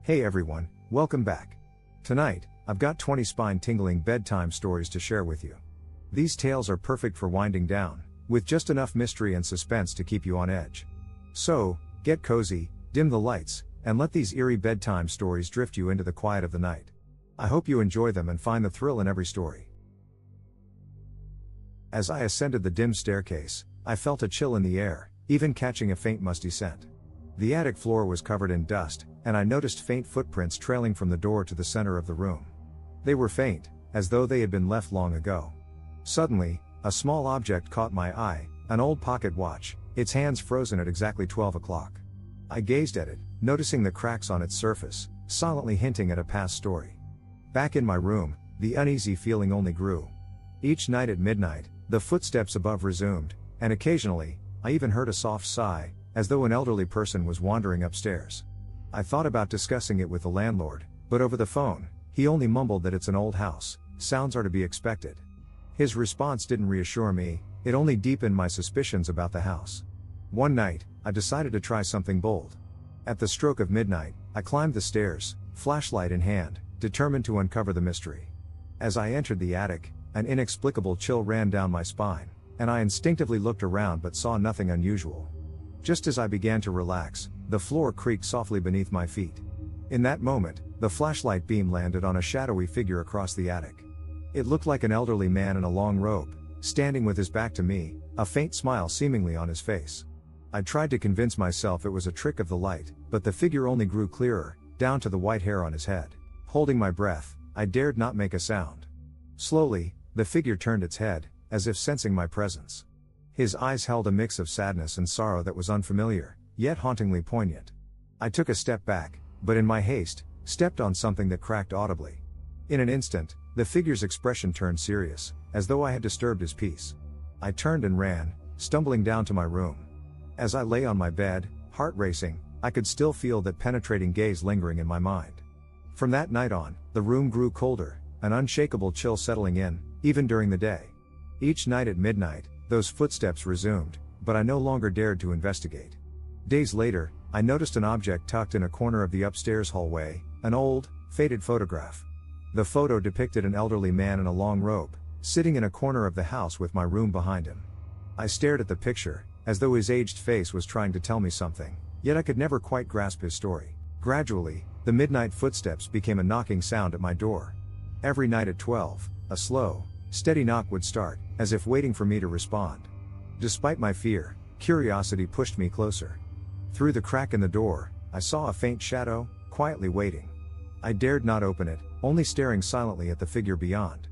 Hey everyone, welcome back. Tonight, I've got 20 spine-tingling bedtime stories to share with you. These tales are perfect for winding down, with just enough mystery and suspense to keep you on edge. So, get cozy, dim the lights, and let these eerie bedtime stories drift you into the quiet of the night. I hope you enjoy them and find the thrill in every story. As I ascended the dim staircase, I felt a chill in the air, even catching a faint musty scent. The attic floor was covered in dust, and I noticed faint footprints trailing from the door to the center of the room. They were faint, as though they had been left long ago. Suddenly, a small object caught my eye, an old pocket watch, its hands frozen at exactly 12 o'clock. I gazed at it, noticing the cracks on its surface, silently hinting at a past story. Back in my room, the uneasy feeling only grew. Each night at midnight, the footsteps above resumed, and occasionally, I even heard a soft sigh, as though an elderly person was wandering upstairs. I thought about discussing it with the landlord, but over the phone, he only mumbled that it's an old house, sounds are to be expected. His response didn't reassure me, it only deepened my suspicions about the house. One night, I decided to try something bold. At the stroke of midnight, I climbed the stairs, flashlight in hand, determined to uncover the mystery. As I entered the attic, an inexplicable chill ran down my spine, and I instinctively looked around but saw nothing unusual. Just as I began to relax, the floor creaked softly beneath my feet. In that moment, the flashlight beam landed on a shadowy figure across the attic. It looked like an elderly man in a long robe, standing with his back to me, a faint smile seemingly on his face. I tried to convince myself it was a trick of the light, but the figure only grew clearer, down to the white hair on his head. Holding my breath, I dared not make a sound. Slowly, the figure turned its head, as if sensing my presence. His eyes held a mix of sadness and sorrow that was unfamiliar, yet hauntingly poignant. I took a step back, but in my haste, stepped on something that cracked audibly. In an instant, the figure's expression turned serious, as though I had disturbed his peace. I turned and ran, stumbling down to my room. As I lay on my bed, heart racing, I could still feel that penetrating gaze lingering in my mind. From that night on, the room grew colder, an unshakable chill settling in, even during the day. Each night at midnight, those footsteps resumed, but I no longer dared to investigate. Days later, I noticed an object tucked in a corner of the upstairs hallway, an old, faded photograph. The photo depicted an elderly man in a long robe, sitting in a corner of the house with my room behind him. I stared at the picture, as though his aged face was trying to tell me something, yet I could never quite grasp his story. Gradually, the midnight footsteps became a knocking sound at my door. Every night at 12, a slow, steady knock would start, as if waiting for me to respond. Despite my fear, curiosity pushed me closer. Through the crack in the door, I saw a faint shadow, quietly waiting. I dared not open it, only staring silently at the figure beyond.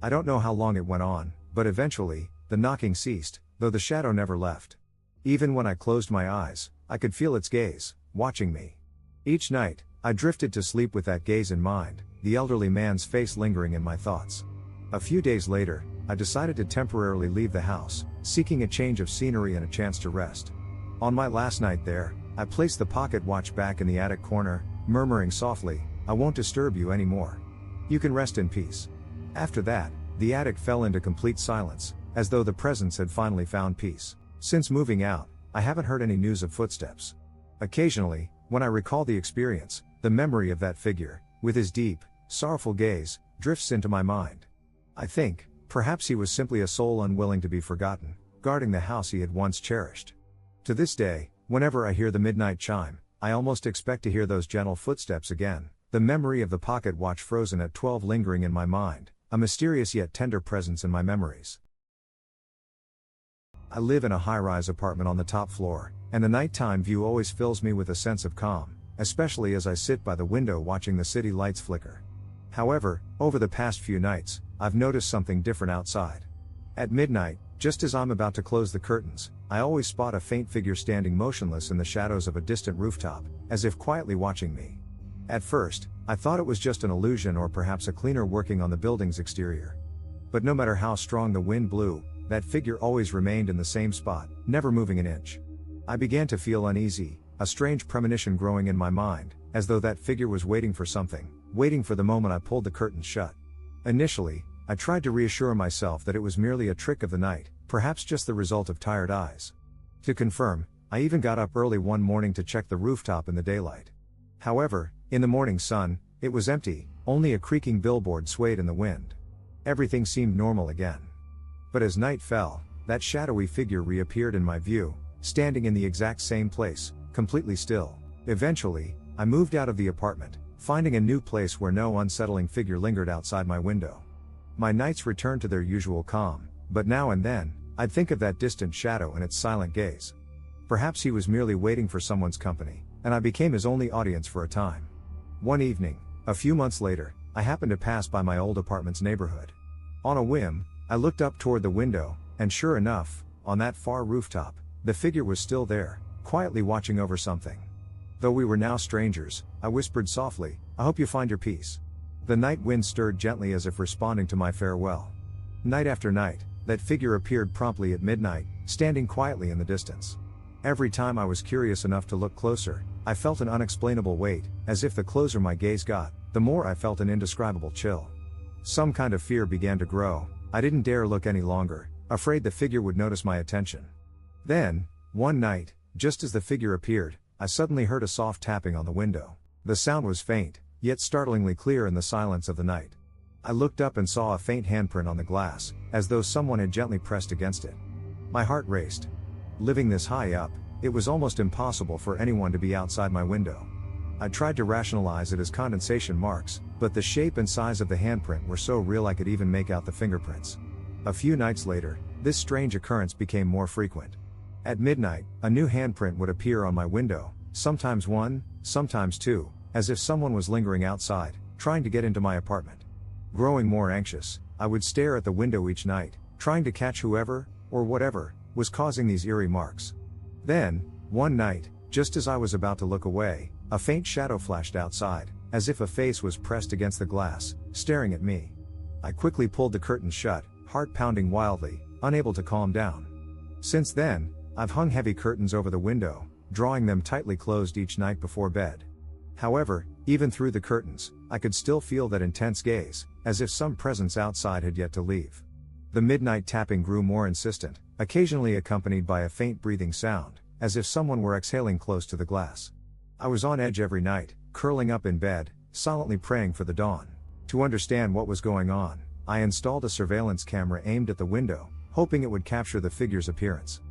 I don't know how long it went on, but eventually, the knocking ceased, though the shadow never left. Even when I closed my eyes, I could feel its gaze, watching me. Each night, I drifted to sleep with that gaze in mind, the elderly man's face lingering in my thoughts. A few days later, I decided to temporarily leave the house, seeking a change of scenery and a chance to rest. On my last night there, I placed the pocket watch back in the attic corner, murmuring softly, "I won't disturb you anymore. You can rest in peace." After that, the attic fell into complete silence, as though the presence had finally found peace. Since moving out, I haven't heard any news of footsteps. Occasionally, when I recall the experience, the memory of that figure, with his deep, sorrowful gaze, drifts into my mind. I think, perhaps he was simply a soul unwilling to be forgotten, guarding the house he had once cherished. To this day, whenever I hear the midnight chime, I almost expect to hear those gentle footsteps again, the memory of the pocket watch frozen at 12 lingering in my mind, a mysterious yet tender presence in my memories. I live in a high-rise apartment on the top floor, and the nighttime view always fills me with a sense of calm, especially as I sit by the window watching the city lights flicker. However, over the past few nights, I've noticed something different outside. At midnight, just as I'm about to close the curtains, I always spot a faint figure standing motionless in the shadows of a distant rooftop, as if quietly watching me. At first, I thought it was just an illusion or perhaps a cleaner working on the building's exterior. But no matter how strong the wind blew, that figure always remained in the same spot, never moving an inch. I began to feel uneasy, a strange premonition growing in my mind, as though that figure was waiting for something, waiting for the moment I pulled the curtains shut. Initially, I tried to reassure myself that it was merely a trick of the night, perhaps just the result of tired eyes. To confirm, I even got up early one morning to check the rooftop in the daylight. However, In the morning sun, it was empty, only a creaking billboard swayed in the wind. Everything seemed normal again. But as night fell, that shadowy figure reappeared in my view, standing in the exact same place, completely still. Eventually, I moved out of the apartment, finding a new place where no unsettling figure lingered outside my window. My nights returned to their usual calm, but now and then, I'd think of that distant shadow and its silent gaze. Perhaps he was merely waiting for someone's company, and I became his only audience for a time. One evening, a few months later, I happened to pass by my old apartment's neighborhood. On a whim, I looked up toward the window, and sure enough, on that far rooftop, the figure was still there, quietly watching over something. Though we were now strangers, I whispered softly, "I hope you find your peace." The night wind stirred gently as if responding to my farewell. Night after night, that figure appeared promptly at midnight, standing quietly in the distance. Every time I was curious enough to look closer, I felt an unexplainable weight, as if the closer my gaze got, the more I felt an indescribable chill. Some kind of fear began to grow. I didn't dare look any longer, afraid the figure would notice my attention. Then, one night, just as the figure appeared, I suddenly heard a soft tapping on the window. The sound was faint, yet startlingly clear in the silence of the night. I looked up and saw a faint handprint on the glass, as though someone had gently pressed against it. My heart raced. Living this high up, it was almost impossible for anyone to be outside my window. I tried to rationalize it as condensation marks, but the shape and size of the handprint were so real I could even make out the fingerprints. A few nights later, this strange occurrence became more frequent. At midnight, a new handprint would appear on my window, sometimes one, sometimes two, as if someone was lingering outside, trying to get into my apartment. Growing more anxious, I would stare at the window each night, trying to catch whoever, or whatever, was causing these eerie marks. Then, one night, just as I was about to look away, a faint shadow flashed outside, as if a face was pressed against the glass, staring at me. I quickly pulled the curtains shut, heart pounding wildly, unable to calm down. Since then, I've hung heavy curtains over the window, drawing them tightly closed each night before bed. However, even through the curtains, I could still feel that intense gaze, as if some presence outside had yet to leave. The midnight tapping grew more insistent, occasionally accompanied by a faint breathing sound, as if someone were exhaling close to the glass. I was on edge every night, curling up in bed, silently praying for the dawn. To understand what was going on, I installed a surveillance camera aimed at the window, hoping it would capture the figure's appearance.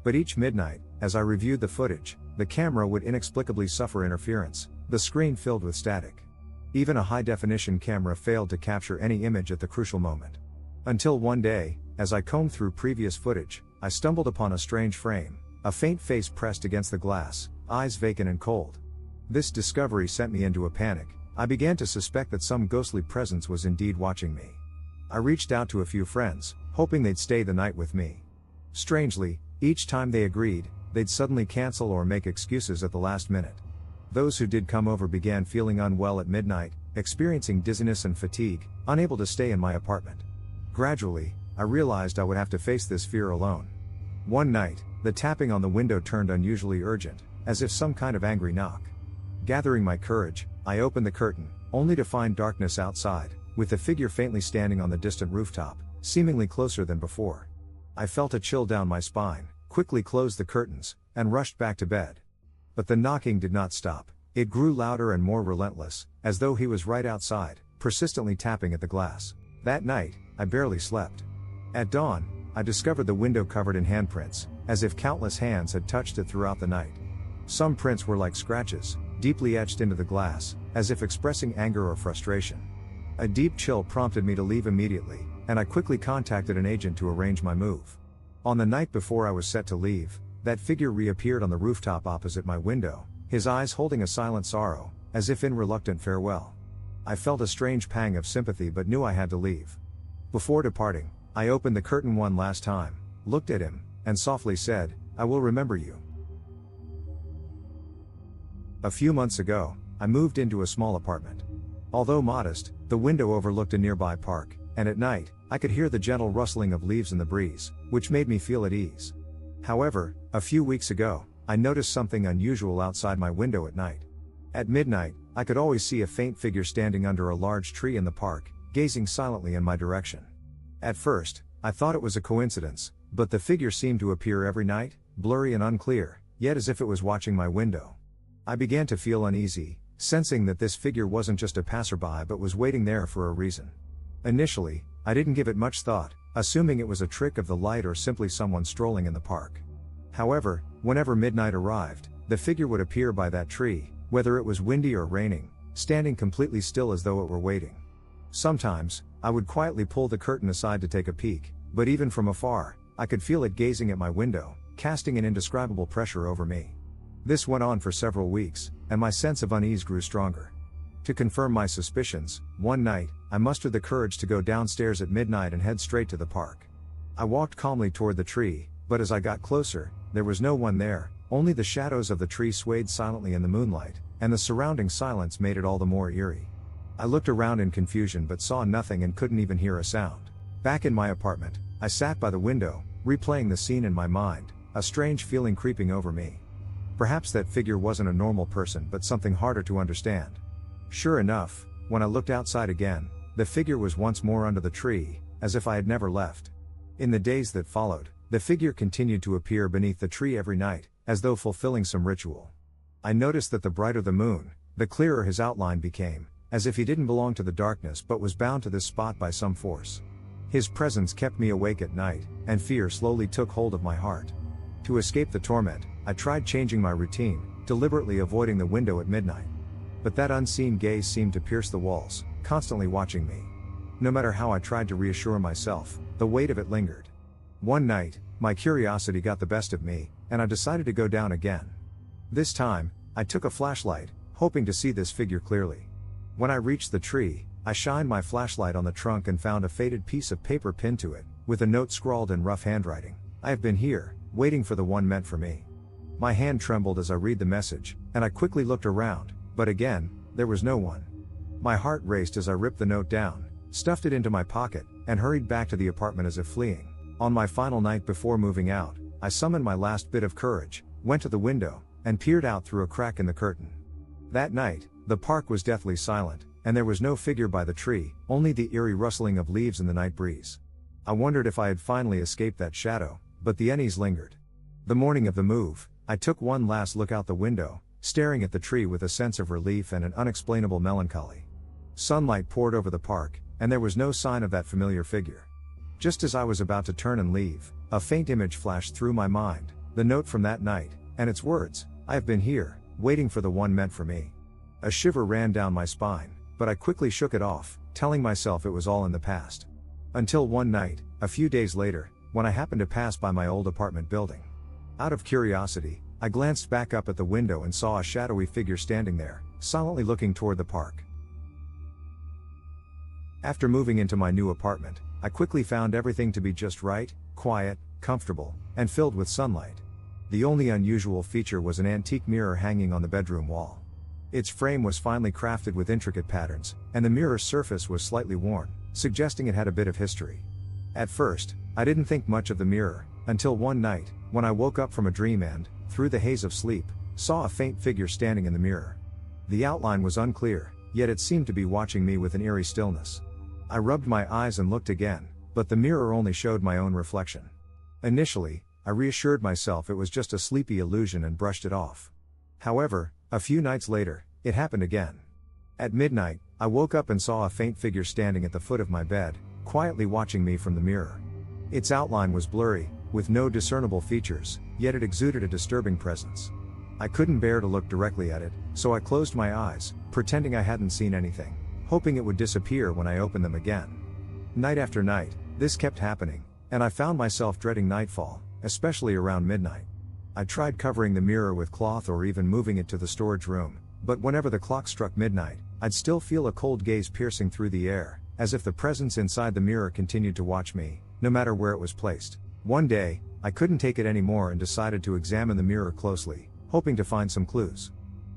But each midnight, as I reviewed the footage, the camera would inexplicably suffer interference, the screen filled with static. Even a high-definition camera failed to capture any image at the crucial moment. Until one day, as I combed through previous footage, I stumbled upon a strange frame, a faint face pressed against the glass, eyes vacant and cold. This discovery sent me into a panic. I began to suspect that some ghostly presence was indeed watching me. I reached out to a few friends, hoping they'd stay the night with me. Strangely, each time they agreed, they'd suddenly cancel or make excuses at the last minute. Those who did come over began feeling unwell at midnight, experiencing dizziness and fatigue, unable to stay in my apartment. Gradually, I realized I would have to face this fear alone. One night, the tapping on the window turned unusually urgent, as if some kind of angry knock. Gathering my courage, I opened the curtain, only to find darkness outside, with the figure faintly standing on the distant rooftop, seemingly closer than before. I felt a chill down my spine, quickly closed the curtains, and rushed back to bed. But the knocking did not stop. It grew louder and more relentless, as though he was right outside, persistently tapping at the glass. That night, I barely slept. At dawn, I discovered the window covered in handprints, as if countless hands had touched it throughout the night. Some prints were like scratches, deeply etched into the glass, as if expressing anger or frustration. A deep chill prompted me to leave immediately, and I quickly contacted an agent to arrange my move. On the night before I was set to leave, that figure reappeared on the rooftop opposite my window, his eyes holding a silent sorrow, as if in reluctant farewell. I felt a strange pang of sympathy but knew I had to leave. Before departing, I opened the curtain one last time, looked at him, and softly said, "I will remember you." A few months ago, I moved into a small apartment. Although modest, the window overlooked a nearby park, and at night, I could hear the gentle rustling of leaves in the breeze, which made me feel at ease. However, a few weeks ago, I noticed something unusual outside my window at night. At midnight, I could always see a faint figure standing under a large tree in the park, gazing silently in my direction. At first, I thought it was a coincidence, but the figure seemed to appear every night, blurry and unclear, yet as if it was watching my window. I began to feel uneasy, sensing that this figure wasn't just a passerby but was waiting there for a reason. Initially, I didn't give it much thought, assuming it was a trick of the light or simply someone strolling in the park. However, whenever midnight arrived, the figure would appear by that tree, whether it was windy or raining, standing completely still as though it were waiting. Sometimes, I would quietly pull the curtain aside to take a peek, but even from afar, I could feel it gazing at my window, casting an indescribable pressure over me. This went on for several weeks, and my sense of unease grew stronger. To confirm my suspicions, one night, I mustered the courage to go downstairs at midnight and head straight to the park. I walked calmly toward the tree, but as I got closer, there was no one there, only the shadows of the tree swayed silently in the moonlight, and the surrounding silence made it all the more eerie. I looked around in confusion but saw nothing and couldn't even hear a sound. Back in my apartment, I sat by the window, replaying the scene in my mind, a strange feeling creeping over me. Perhaps that figure wasn't a normal person but something harder to understand. Sure enough, when I looked outside again, the figure was once more under the tree, as if I had never left. In the days that followed, the figure continued to appear beneath the tree every night, as though fulfilling some ritual. I noticed that the brighter the moon, the clearer his outline became, as if he didn't belong to the darkness but was bound to this spot by some force. His presence kept me awake at night, and fear slowly took hold of my heart. To escape the torment, I tried changing my routine, deliberately avoiding the window at midnight. But that unseen gaze seemed to pierce the walls, constantly watching me. No matter how I tried to reassure myself, the weight of it lingered. One night, my curiosity got the best of me, and I decided to go down again. This time, I took a flashlight, hoping to see this figure clearly. When I reached the tree, I shined my flashlight on the trunk and found a faded piece of paper pinned to it, with a note scrawled in rough handwriting. "I have been here, waiting for the one meant for me." My hand trembled as I read the message, and I quickly looked around, but again, there was no one. My heart raced as I ripped the note down, stuffed it into my pocket, and hurried back to the apartment as if fleeing. On my final night before moving out, I summoned my last bit of courage, went to the window, and peered out through a crack in the curtain. That night, the park was deathly silent, and there was no figure by the tree, only the eerie rustling of leaves in the night breeze. I wondered if I had finally escaped that shadow, but the unease lingered. The morning of the move, I took one last look out the window, staring at the tree with a sense of relief and an unexplainable melancholy. Sunlight poured over the park, and there was no sign of that familiar figure. Just as I was about to turn and leave, a faint image flashed through my mind, the note from that night, and its words, "I have been here, waiting for the one meant for me." A shiver ran down my spine, but I quickly shook it off, telling myself it was all in the past. Until one night, a few days later, when I happened to pass by my old apartment building. Out of curiosity, I glanced back up at the window and saw a shadowy figure standing there, silently looking toward the park. After moving into my new apartment, I quickly found everything to be just right, quiet, comfortable, and filled with sunlight. The only unusual feature was an antique mirror hanging on the bedroom wall. Its frame was finely crafted with intricate patterns, and the mirror's surface was slightly worn, suggesting it had a bit of history. At first, I didn't think much of the mirror, until one night, when I woke up from a dream and, through the haze of sleep, saw a faint figure standing in the mirror. The outline was unclear, yet it seemed to be watching me with an eerie stillness. I rubbed my eyes and looked again, but the mirror only showed my own reflection. Initially, I reassured myself it was just a sleepy illusion and brushed it off. However, a few nights later, it happened again. At midnight, I woke up and saw a faint figure standing at the foot of my bed, quietly watching me from the mirror. Its outline was blurry, with no discernible features, yet it exuded a disturbing presence. I couldn't bear to look directly at it, so I closed my eyes, pretending I hadn't seen anything, hoping it would disappear when I opened them again. Night after night, this kept happening, and I found myself dreading nightfall, especially around midnight. I tried covering the mirror with cloth or even moving it to the storage room, but whenever the clock struck midnight, I'd still feel a cold gaze piercing through the air, as if the presence inside the mirror continued to watch me, no matter where it was placed. One day, I couldn't take it anymore and decided to examine the mirror closely, hoping to find some clues.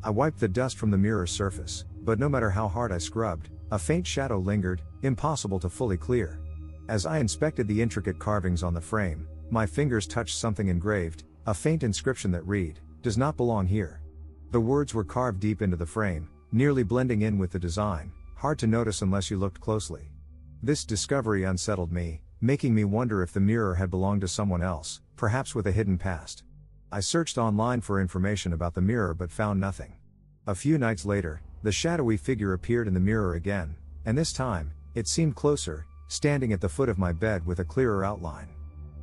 I wiped the dust from the mirror's surface, but no matter how hard I scrubbed, a faint shadow lingered, impossible to fully clear. As I inspected the intricate carvings on the frame, my fingers touched something engraved, a faint inscription that read, "Does not belong here." The words were carved deep into the frame, nearly blending in with the design, hard to notice unless you looked closely. This discovery unsettled me, making me wonder if the mirror had belonged to someone else, perhaps with a hidden past. I searched online for information about the mirror but found nothing. A few nights later, the shadowy figure appeared in the mirror again, and this time, it seemed closer, standing at the foot of my bed with a clearer outline.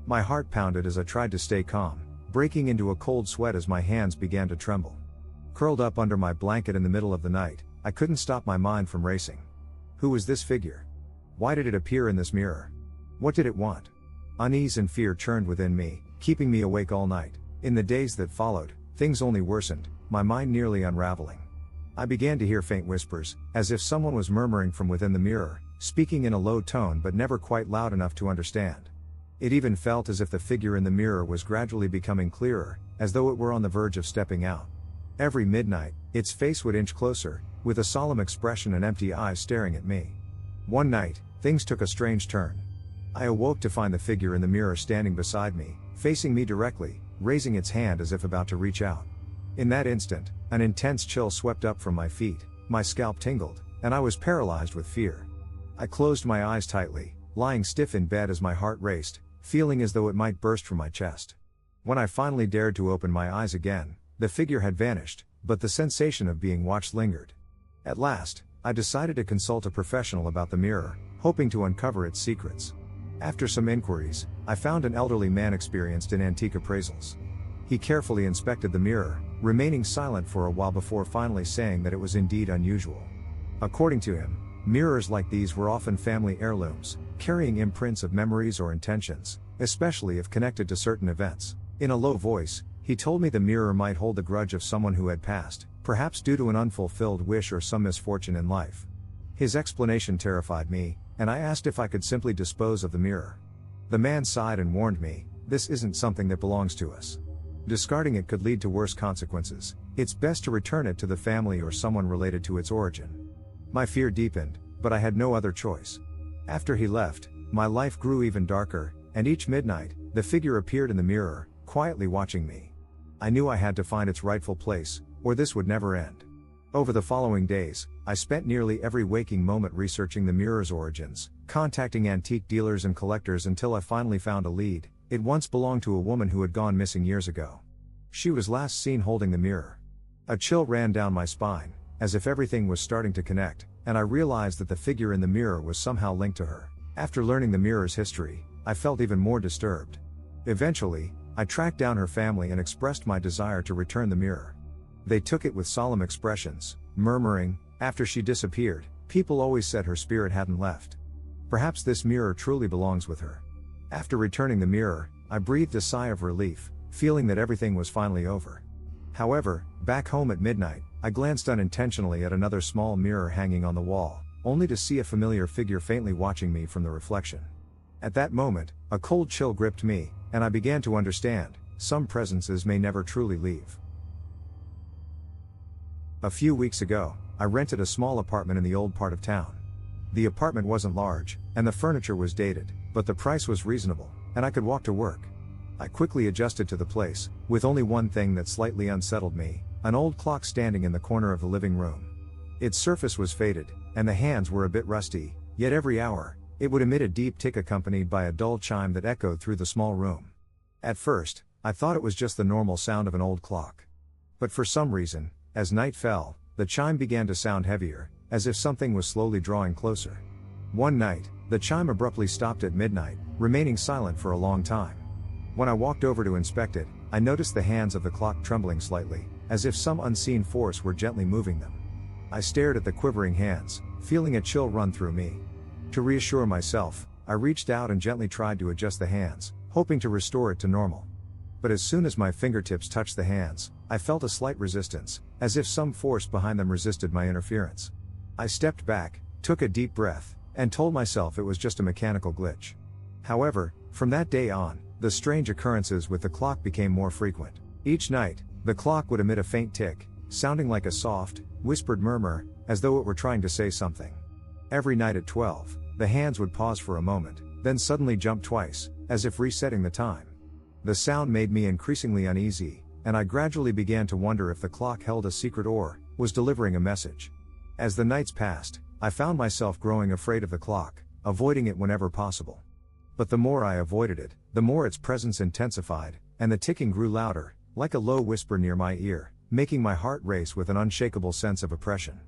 My heart pounded as I tried to stay calm, breaking into a cold sweat as my hands began to tremble. Curled up under my blanket in the middle of the night, I couldn't stop my mind from racing. Who was this figure? Why did it appear in this mirror? What did it want? Unease and fear churned within me, keeping me awake all night. In the days that followed, things only worsened, my mind nearly unraveling. I began to hear faint whispers, as if someone was murmuring from within the mirror, speaking in a low tone but never quite loud enough to understand. It even felt as if the figure in the mirror was gradually becoming clearer, as though it were on the verge of stepping out. Every midnight, its face would inch closer, with a solemn expression and empty eyes staring at me. One night, things took a strange turn. I awoke to find the figure in the mirror standing beside me, facing me directly, raising its hand as if about to reach out. In that instant, an intense chill swept up from my feet, my scalp tingled, and I was paralyzed with fear. I closed my eyes tightly, lying stiff in bed as my heart raced, feeling as though it might burst from my chest. When I finally dared to open my eyes again, the figure had vanished, but the sensation of being watched lingered. At last, I decided to consult a professional about the mirror, hoping to uncover its secrets. After some inquiries, I found an elderly man experienced in antique appraisals. He carefully inspected the mirror, remaining silent for a while before finally saying that it was indeed unusual. According to him, mirrors like these were often family heirlooms, carrying imprints of memories or intentions, especially if connected to certain events. In a low voice, he told me the mirror might hold the grudge of someone who had passed, perhaps due to an unfulfilled wish or some misfortune in life. His explanation terrified me, and I asked if I could simply dispose of the mirror. The man sighed and warned me, "This isn't something that belongs to us. Discarding it could lead to worse consequences. It's best to return it to the family or someone related to its origin." My fear deepened, but I had no other choice. After he left, my life grew even darker, and each midnight, the figure appeared in the mirror, quietly watching me. I knew I had to find its rightful place, or this would never end. Over the following days, I spent nearly every waking moment researching the mirror's origins, contacting antique dealers and collectors until I finally found a lead. It once belonged to a woman who had gone missing years ago. She was last seen holding the mirror. A chill ran down my spine, as if everything was starting to connect, and I realized that the figure in the mirror was somehow linked to her. After learning the mirror's history, I felt even more disturbed. Eventually, I tracked down her family and expressed my desire to return the mirror. They took it with solemn expressions, murmuring, "After she disappeared, people always said her spirit hadn't left. Perhaps this mirror truly belongs with her." After returning the mirror, I breathed a sigh of relief, feeling that everything was finally over. However, back home at midnight, I glanced unintentionally at another small mirror hanging on the wall, only to see a familiar figure faintly watching me from the reflection. At that moment, a cold chill gripped me, and I began to understand, some presences may never truly leave. A few weeks ago, I rented a small apartment in the old part of town. The apartment wasn't large, and the furniture was dated, but the price was reasonable, and I could walk to work. I quickly adjusted to the place, with only one thing that slightly unsettled me: an old clock standing in the corner of the living room. Its surface was faded, and the hands were a bit rusty, yet every hour, it would emit a deep tick accompanied by a dull chime that echoed through the small room. At first, I thought it was just the normal sound of an old clock. But for some reason, as night fell, the chime began to sound heavier, as if something was slowly drawing closer. One night, the chime abruptly stopped at midnight, remaining silent for a long time. When I walked over to inspect it, I noticed the hands of the clock trembling slightly, as if some unseen force were gently moving them. I stared at the quivering hands, feeling a chill run through me. To reassure myself, I reached out and gently tried to adjust the hands, hoping to restore it to normal. But as soon as my fingertips touched the hands, I felt a slight resistance, as if some force behind them resisted my interference. I stepped back, took a deep breath, and told myself it was just a mechanical glitch. However, from that day on, the strange occurrences with the clock became more frequent. Each night, the clock would emit a faint tick, sounding like a soft, whispered murmur, as though it were trying to say something. Every night at 12, the hands would pause for a moment, then suddenly jump twice, as if resetting the time. The sound made me increasingly uneasy, and I gradually began to wonder if the clock held a secret or was delivering a message. As the nights passed, I found myself growing afraid of the clock, avoiding it whenever possible. But the more I avoided it, the more its presence intensified, and the ticking grew louder, like a low whisper near my ear, making my heart race with an unshakable sense of oppression.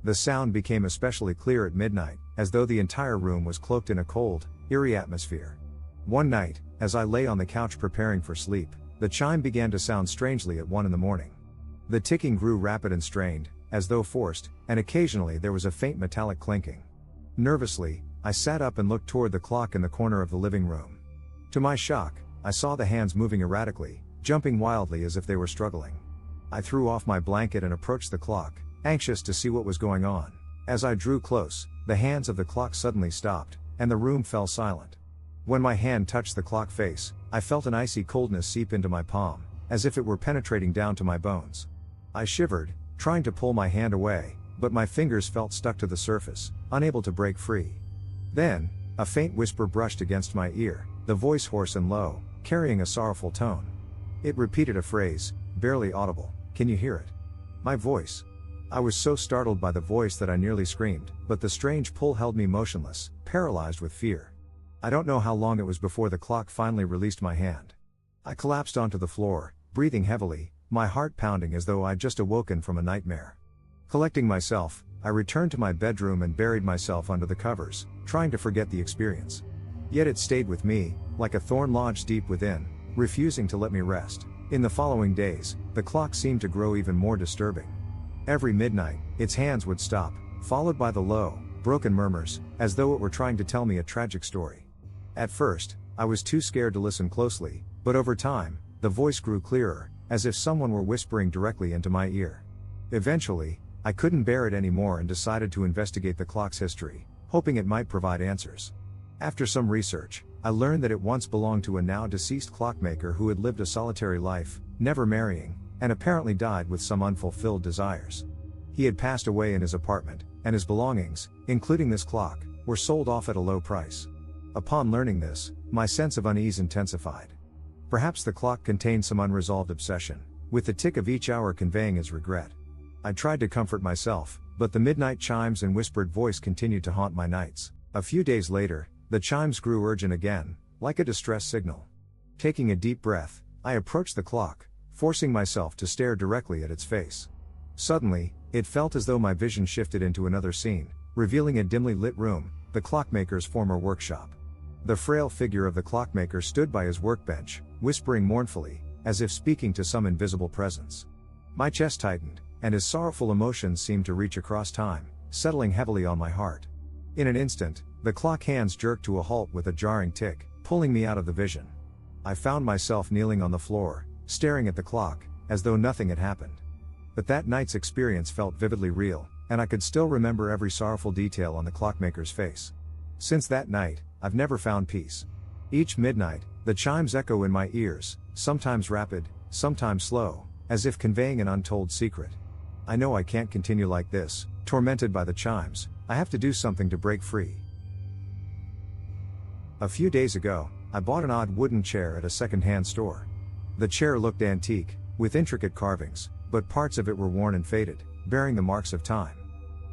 The sound became especially clear at midnight, as though the entire room was cloaked in a cold, eerie atmosphere. One night, as I lay on the couch preparing for sleep, the chime began to sound strangely at 1 a.m. The ticking grew rapid and strained, as though forced, and occasionally there was a faint metallic clinking. Nervously, I sat up and looked toward the clock in the corner of the living room. To my shock, I saw the hands moving erratically, jumping wildly as if they were struggling. I threw off my blanket and approached the clock, anxious to see what was going on. As I drew close, the hands of the clock suddenly stopped, and the room fell silent. When my hand touched the clock face, I felt an icy coldness seep into my palm, as if it were penetrating down to my bones. I shivered, trying to pull my hand away, but my fingers felt stuck to the surface, unable to break free. Then, a faint whisper brushed against my ear, the voice hoarse and low, carrying a sorrowful tone. It repeated a phrase, barely audible. "Can you hear it?" My voice. I was so startled by the voice that I nearly screamed, but the strange pull held me motionless, paralyzed with fear. I don't know how long it was before the clock finally released my hand. I collapsed onto the floor, breathing heavily, my heart pounding as though I'd just awoken from a nightmare. Collecting myself, I returned to my bedroom and buried myself under the covers, trying to forget the experience. Yet it stayed with me, like a thorn lodged deep within, refusing to let me rest. In the following days, the clock seemed to grow even more disturbing. Every midnight, its hands would stop, followed by the low, broken murmurs, as though it were trying to tell me a tragic story. At first, I was too scared to listen closely, but over time, the voice grew clearer, as if someone were whispering directly into my ear. Eventually, I couldn't bear it anymore and decided to investigate the clock's history, hoping it might provide answers. After some research, I learned that it once belonged to a now deceased clockmaker who had lived a solitary life, never marrying, and apparently died with some unfulfilled desires. He had passed away in his apartment, and his belongings, including this clock, were sold off at a low price. Upon learning this, my sense of unease intensified. Perhaps the clock contained some unresolved obsession, with the tick of each hour conveying his regret. I tried to comfort myself, but the midnight chimes and whispered voice continued to haunt my nights. A few days later, the chimes grew urgent again, like a distress signal. Taking a deep breath, I approached the clock, forcing myself to stare directly at its face. Suddenly, it felt as though my vision shifted into another scene, revealing a dimly lit room, the clockmaker's former workshop. The frail figure of the clockmaker stood by his workbench, whispering mournfully, as if speaking to some invisible presence. My chest tightened, and his sorrowful emotions seemed to reach across time, settling heavily on my heart. In an instant, the clock hands jerked to a halt with a jarring tick, pulling me out of the vision. I found myself kneeling on the floor, staring at the clock, as though nothing had happened. But that night's experience felt vividly real, and I could still remember every sorrowful detail on the clockmaker's face. Since that night, I've never found peace. Each midnight, the chimes echo in my ears, sometimes rapid, sometimes slow, as if conveying an untold secret. I know I can't continue like this, tormented by the chimes. I have to do something to break free. A few days ago, I bought an odd wooden chair at a second-hand store. The chair looked antique, with intricate carvings, but parts of it were worn and faded, bearing the marks of time.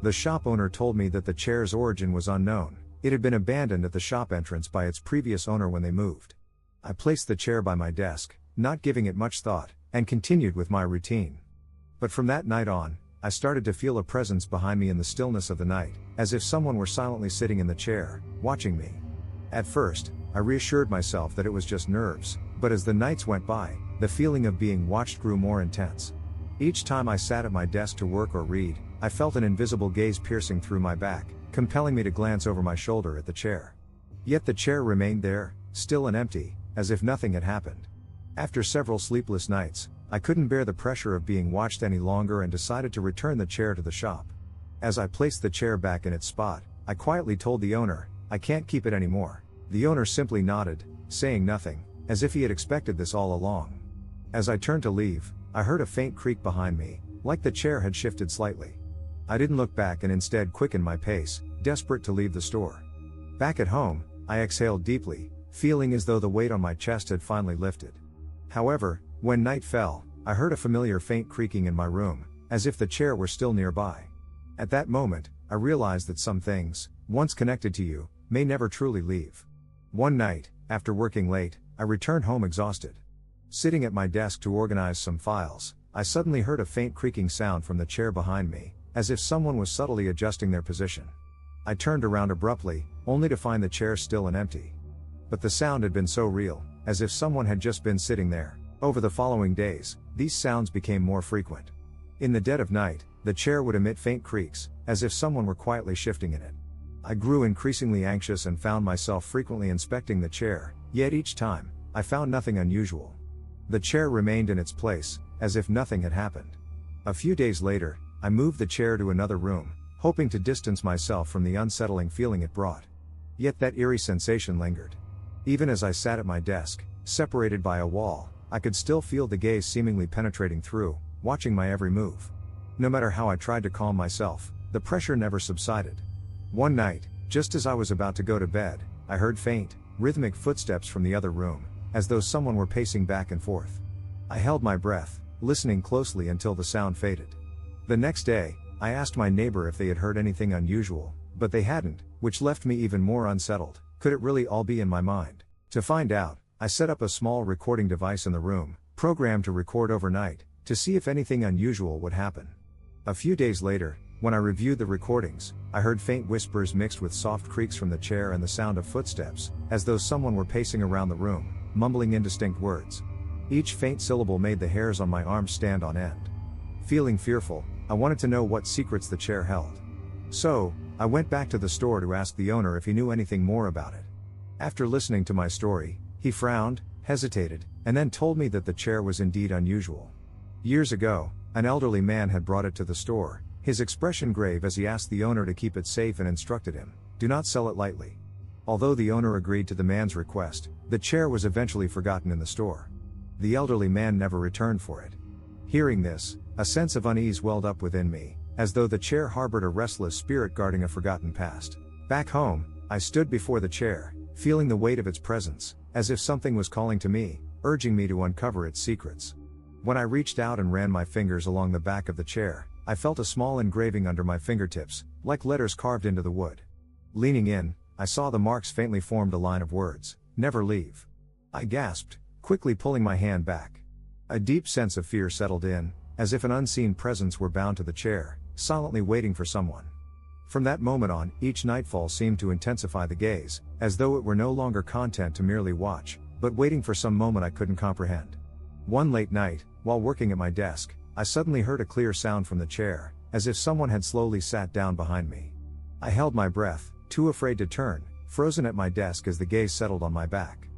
The shop owner told me that the chair's origin was unknown. It had been abandoned at the shop entrance by its previous owner when they moved. I placed the chair by my desk, not giving it much thought, and continued with my routine. But from that night on, I started to feel a presence behind me in the stillness of the night, as if someone were silently sitting in the chair, watching me. At first, I reassured myself that it was just nerves, but as the nights went by, the feeling of being watched grew more intense. Each time I sat at my desk to work or read, I felt an invisible gaze piercing through my back, compelling me to glance over my shoulder at the chair. Yet the chair remained there, still and empty, as if nothing had happened. After several sleepless nights, I couldn't bear the pressure of being watched any longer and decided to return the chair to the shop. As I placed the chair back in its spot, I quietly told the owner, "I can't keep it anymore." The owner simply nodded, saying nothing, as if he had expected this all along. As I turned to leave, I heard a faint creak behind me, like the chair had shifted slightly. I didn't look back and instead quickened my pace, desperate to leave the store. Back at home, I exhaled deeply, feeling as though the weight on my chest had finally lifted. However, when night fell, I heard a familiar faint creaking in my room, as if the chair were still nearby. At that moment, I realized that some things, once connected to you, may never truly leave. One night, after working late, I returned home exhausted. Sitting at my desk to organize some files, I suddenly heard a faint creaking sound from the chair behind me, as if someone was subtly adjusting their position. I turned around abruptly, only to find the chair still and empty. But the sound had been so real, as if someone had just been sitting there. Over the following days, these sounds became more frequent. In the dead of night, the chair would emit faint creaks, as if someone were quietly shifting in it. I grew increasingly anxious and found myself frequently inspecting the chair, yet each time, I found nothing unusual. The chair remained in its place, as if nothing had happened. A few days later, I moved the chair to another room, hoping to distance myself from the unsettling feeling it brought. Yet that eerie sensation lingered. Even as I sat at my desk, separated by a wall, I could still feel the gaze seemingly penetrating through, watching my every move. No matter how I tried to calm myself, the pressure never subsided. One night, just as I was about to go to bed, I heard faint, rhythmic footsteps from the other room, as though someone were pacing back and forth. I held my breath, listening closely until the sound faded. The next day, I asked my neighbor if they had heard anything unusual, but they hadn't, which left me even more unsettled. Could it really all be in my mind? To find out, I set up a small recording device in the room, programmed to record overnight, to see if anything unusual would happen. A few days later, when I reviewed the recordings, I heard faint whispers mixed with soft creaks from the chair and the sound of footsteps, as though someone were pacing around the room, mumbling indistinct words. Each faint syllable made the hairs on my arms stand on end. Feeling fearful, I wanted to know what secrets the chair held. So, I went back to the store to ask the owner if he knew anything more about it. After listening to my story, he frowned, hesitated, and then told me that the chair was indeed unusual. Years ago, an elderly man had brought it to the store, his expression grave as he asked the owner to keep it safe and instructed him, "Do not sell it lightly." Although the owner agreed to the man's request, the chair was eventually forgotten in the store. The elderly man never returned for it. Hearing this, a sense of unease welled up within me, as though the chair harbored a restless spirit guarding a forgotten past. Back home, I stood before the chair, feeling the weight of its presence, as if something was calling to me, urging me to uncover its secrets. When I reached out and ran my fingers along the back of the chair, I felt a small engraving under my fingertips, like letters carved into the wood. Leaning in, I saw the marks faintly formed a line of words, "Never leave." I gasped, quickly pulling my hand back. A deep sense of fear settled in, as if an unseen presence were bound to the chair, silently waiting for someone. From that moment on, each nightfall seemed to intensify the gaze, as though it were no longer content to merely watch, but waiting for some moment I couldn't comprehend. One late night, while working at my desk, I suddenly heard a clear sound from the chair, as if someone had slowly sat down behind me. I held my breath, too afraid to turn, frozen at my desk as the gaze settled on my back.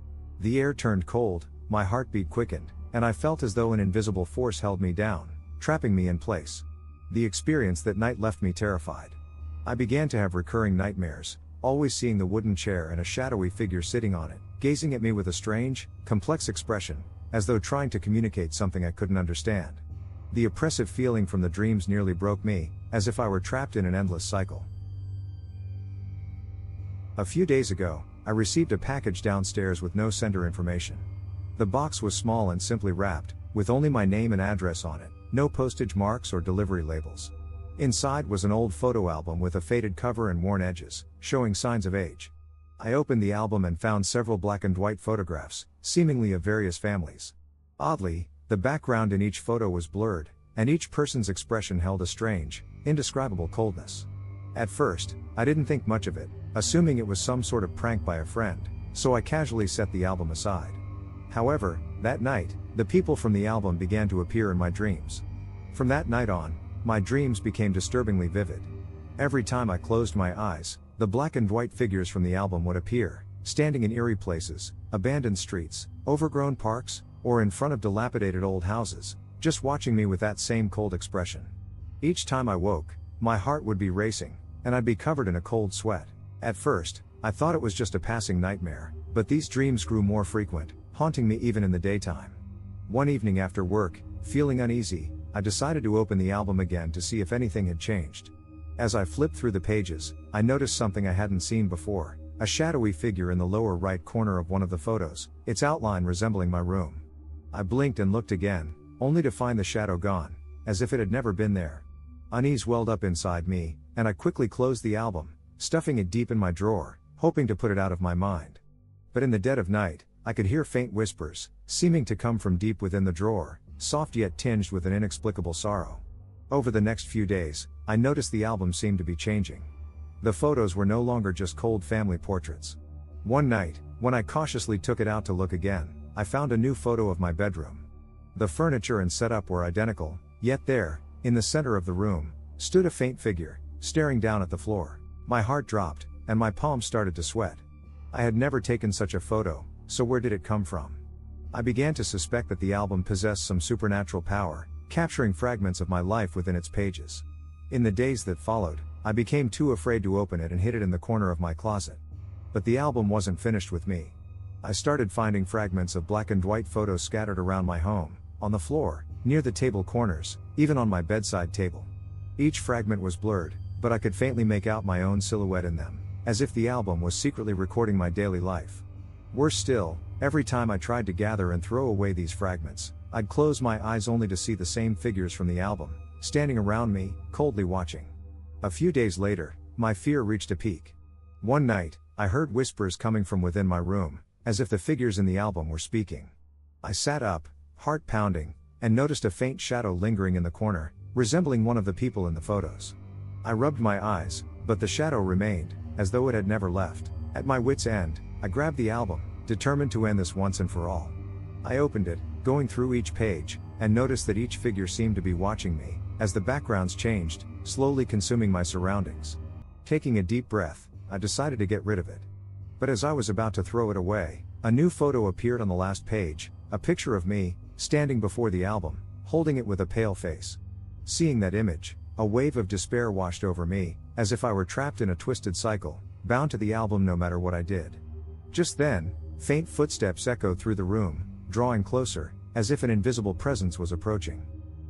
The air turned cold, my heartbeat quickened, and I felt as though an invisible force held me down, trapping me in place. The experience that night left me terrified. I began to have recurring nightmares, always seeing the wooden chair and a shadowy figure sitting on it, gazing at me with a strange, complex expression, as though trying to communicate something I couldn't understand. The oppressive feeling from the dreams nearly broke me, as if I were trapped in an endless cycle. A few days ago, I received a package downstairs with no sender information. The box was small and simply wrapped, with only my name and address on it, no postage marks or delivery labels. Inside was an old photo album with a faded cover and worn edges, showing signs of age. I opened the album and found several black and white photographs, seemingly of various families. Oddly, the background in each photo was blurred, and each person's expression held a strange, indescribable coldness. At first, I didn't think much of it, assuming it was some sort of prank by a friend, so I casually set the album aside. However, that night, the people from the album began to appear in my dreams. From that night on, my dreams became disturbingly vivid. Every time I closed my eyes, the black and white figures from the album would appear, standing in eerie places, abandoned streets, overgrown parks, or in front of dilapidated old houses, just watching me with that same cold expression. Each time I woke, my heart would be racing, and I'd be covered in a cold sweat. At first, I thought it was just a passing nightmare, but these dreams grew more frequent, haunting me even in the daytime. One evening after work, feeling uneasy, I decided to open the album again to see if anything had changed. As I flipped through the pages, I noticed something I hadn't seen before, a shadowy figure in the lower right corner of one of the photos, its outline resembling my room. I blinked and looked again, only to find the shadow gone, as if it had never been there. Unease welled up inside me, and I quickly closed the album, stuffing it deep in my drawer, hoping to put it out of my mind. But in the dead of night, I could hear faint whispers, seeming to come from deep within the drawer, soft yet tinged with an inexplicable sorrow. Over the next few days, I noticed the album seemed to be changing. The photos were no longer just cold family portraits. One night, when I cautiously took it out to look again, I found a new photo of my bedroom. The furniture and setup were identical, yet there, in the center of the room, stood a faint figure, staring down at the floor. My heart dropped, and my palms started to sweat. I had never taken such a photo, so where did it come from? I began to suspect that the album possessed some supernatural power, capturing fragments of my life within its pages. In the days that followed, I became too afraid to open it and hid it in the corner of my closet. But the album wasn't finished with me. I started finding fragments of black and white photos scattered around my home, on the floor, near the table corners, even on my bedside table. Each fragment was blurred, but I could faintly make out my own silhouette in them, as if the album was secretly recording my daily life. Worse still, every time I tried to gather and throw away these fragments, I'd close my eyes only to see the same figures from the album, standing around me, coldly watching. A few days later, my fear reached a peak. One night, I heard whispers coming from within my room, as if the figures in the album were speaking. I sat up, heart pounding, and noticed a faint shadow lingering in the corner, resembling one of the people in the photos. I rubbed my eyes, but the shadow remained, as though it had never left. At my wit's end, I grabbed the album, determined to end this once and for all. I opened it, going through each page, and noticed that each figure seemed to be watching me, as the backgrounds changed, slowly consuming my surroundings. Taking a deep breath, I decided to get rid of it. But as I was about to throw it away, a new photo appeared on the last page, a picture of me, standing before the album, holding it with a pale face. Seeing that image, a wave of despair washed over me, as if I were trapped in a twisted cycle, bound to the album no matter what I did. Just then, faint footsteps echoed through the room, drawing closer, as if an invisible presence was approaching.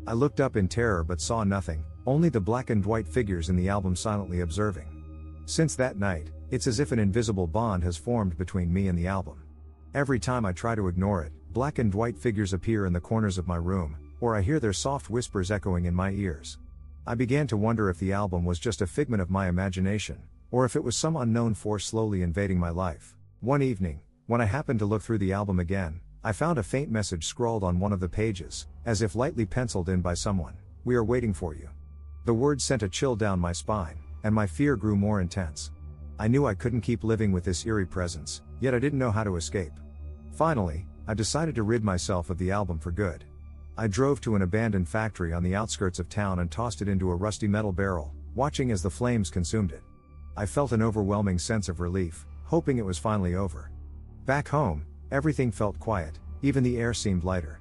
I looked up in terror but saw nothing, only the black and white figures in the album silently observing. Since that night, it's as if an invisible bond has formed between me and the album. Every time I try to ignore it, black and white figures appear in the corners of my room, or I hear their soft whispers echoing in my ears. I began to wonder if the album was just a figment of my imagination, or if it was some unknown force slowly invading my life. One evening, when I happened to look through the album again, I found a faint message scrawled on one of the pages, as if lightly penciled in by someone. "We are waiting for you." The words sent a chill down my spine, and my fear grew more intense. I knew I couldn't keep living with this eerie presence, yet I didn't know how to escape. Finally, I decided to rid myself of the album for good. I drove to an abandoned factory on the outskirts of town and tossed it into a rusty metal barrel, watching as the flames consumed it. I felt an overwhelming sense of relief, hoping it was finally over. Back home, everything felt quiet, even the air seemed lighter.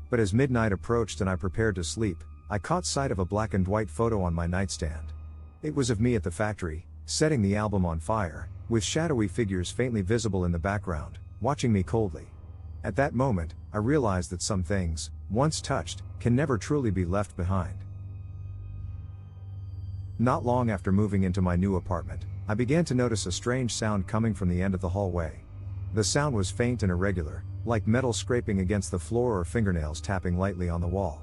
But as midnight approached and I prepared to sleep, I caught sight of a black and white photo on my nightstand. It was of me at the factory, setting the album on fire, with shadowy figures faintly visible in the background, watching me coldly. At that moment, I realized that some things, once touched, can never truly be left behind. Not long after moving into my new apartment, I began to notice a strange sound coming from the end of the hallway. The sound was faint and irregular, like metal scraping against the floor or fingernails tapping lightly on the wall.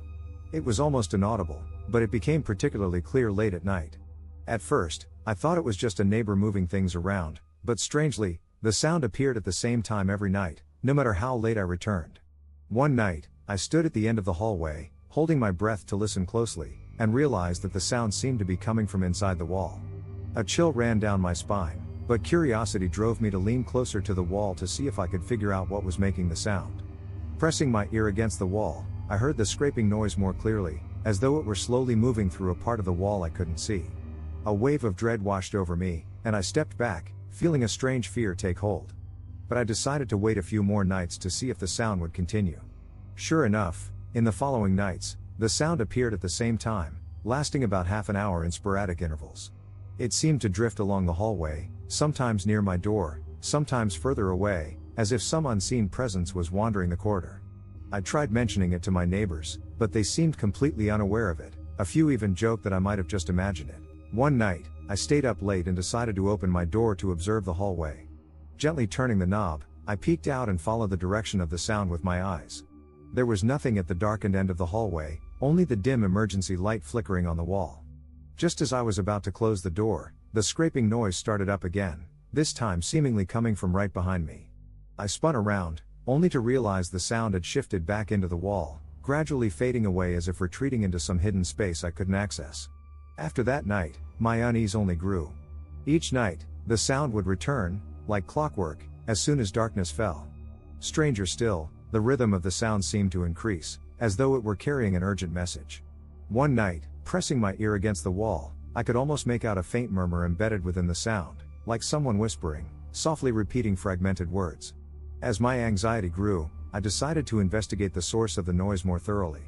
It was almost inaudible, but it became particularly clear late at night. At first, I thought it was just a neighbor moving things around, but strangely, the sound appeared at the same time every night, no matter how late I returned. One night, I stood at the end of the hallway, holding my breath to listen closely, and realized that the sound seemed to be coming from inside the wall. A chill ran down my spine, but curiosity drove me to lean closer to the wall to see if I could figure out what was making the sound. Pressing my ear against the wall, I heard the scraping noise more clearly, as though it were slowly moving through a part of the wall I couldn't see. A wave of dread washed over me, and I stepped back, feeling a strange fear take hold. But I decided to wait a few more nights to see if the sound would continue. Sure enough, in the following nights, the sound appeared at the same time, lasting about half an hour in sporadic intervals. It seemed to drift along the hallway, sometimes near my door, sometimes further away, as if some unseen presence was wandering the corridor. I tried mentioning it to my neighbors, but they seemed completely unaware of it. A few even joked that I might have just imagined it. One night, I stayed up late and decided to open my door to observe the hallway. Gently turning the knob, I peeked out and followed the direction of the sound with my eyes. There was nothing at the darkened end of the hallway, only the dim emergency light flickering on the wall. Just as I was about to close the door, the scraping noise started up again, this time seemingly coming from right behind me. I spun around, only to realize the sound had shifted back into the wall, gradually fading away as if retreating into some hidden space I couldn't access. After that night, my unease only grew. Each night, the sound would return, like clockwork, as soon as darkness fell. Stranger still, the rhythm of the sound seemed to increase, as though it were carrying an urgent message. One night, pressing my ear against the wall, I could almost make out a faint murmur embedded within the sound, like someone whispering, softly repeating fragmented words. As my anxiety grew, I decided to investigate the source of the noise more thoroughly.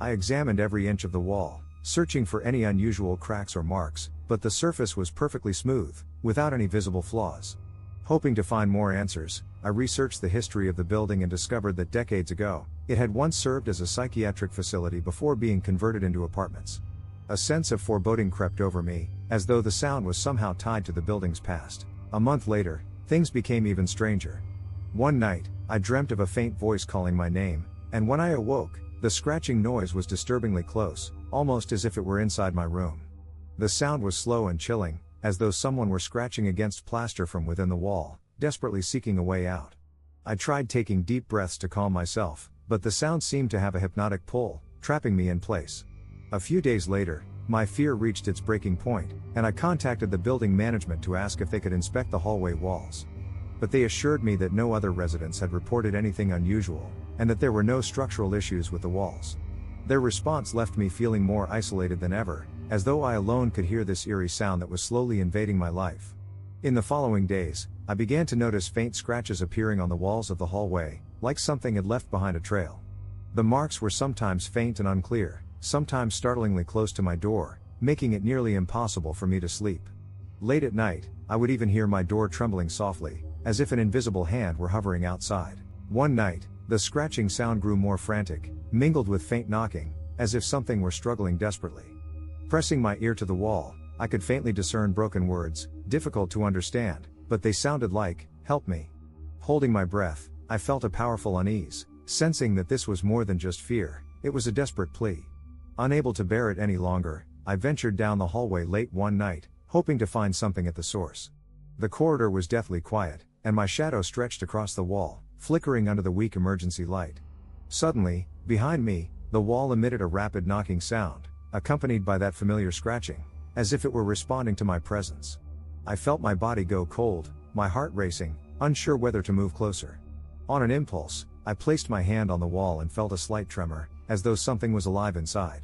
I examined every inch of the wall, searching for any unusual cracks or marks, but the surface was perfectly smooth, without any visible flaws. Hoping to find more answers, I researched the history of the building and discovered that decades ago, it had once served as a psychiatric facility before being converted into apartments. A sense of foreboding crept over me, as though the sound was somehow tied to the building's past. A month later, things became even stranger. One night, I dreamt of a faint voice calling my name, and when I awoke, the scratching noise was disturbingly close, almost as if it were inside my room. The sound was slow and chilling, as though someone were scratching against plaster from within the wall, desperately seeking a way out. I tried taking deep breaths to calm myself, but the sound seemed to have a hypnotic pull, trapping me in place. A few days later, my fear reached its breaking point, and I contacted the building management to ask if they could inspect the hallway walls. But they assured me that no other residents had reported anything unusual, and that there were no structural issues with the walls. Their response left me feeling more isolated than ever, as though I alone could hear this eerie sound that was slowly invading my life. In the following days, I began to notice faint scratches appearing on the walls of the hallway, like something had left behind a trail. The marks were sometimes faint and unclear, sometimes startlingly close to my door, making it nearly impossible for me to sleep. Late at night, I would even hear my door trembling softly, as if an invisible hand were hovering outside. One night, the scratching sound grew more frantic, mingled with faint knocking, as if something were struggling desperately. Pressing my ear to the wall, I could faintly discern broken words, difficult to understand, but they sounded like, "Help me." Holding my breath, I felt a powerful unease, sensing that this was more than just fear, it was a desperate plea. Unable to bear it any longer, I ventured down the hallway late one night, hoping to find something at the source. The corridor was deathly quiet, and my shadow stretched across the wall, flickering under the weak emergency light. Suddenly, behind me, the wall emitted a rapid knocking sound, accompanied by that familiar scratching, as if it were responding to my presence. I felt my body go cold, my heart racing, unsure whether to move closer. On an impulse, I placed my hand on the wall and felt a slight tremor, as though something was alive inside.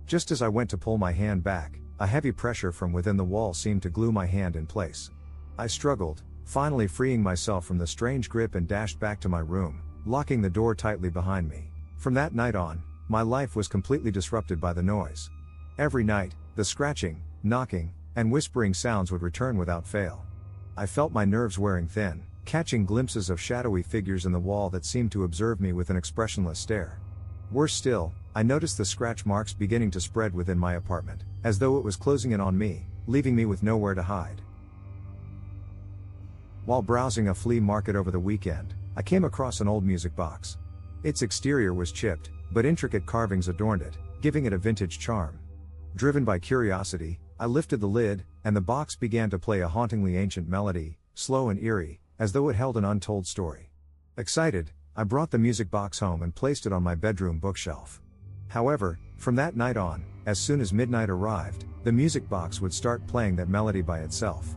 Just as I went to pull my hand back, a heavy pressure from within the wall seemed to glue my hand in place. I struggled, finally freeing myself from the strange grip and dashed back to my room, locking the door tightly behind me. From that night on, my life was completely disrupted by the noise. Every night, the scratching, knocking, and whispering sounds would return without fail. I felt my nerves wearing thin, catching glimpses of shadowy figures in the wall that seemed to observe me with an expressionless stare. Worse still, I noticed the scratch marks beginning to spread within my apartment, as though it was closing in on me, leaving me with nowhere to hide. While browsing a flea market over the weekend, I came across an old music box. Its exterior was chipped, but intricate carvings adorned it, giving it a vintage charm. Driven by curiosity, I lifted the lid, and the box began to play a hauntingly ancient melody, slow and eerie, as though it held an untold story. Excited, I brought the music box home and placed it on my bedroom bookshelf. However, from that night on, as soon as midnight arrived, the music box would start playing that melody by itself.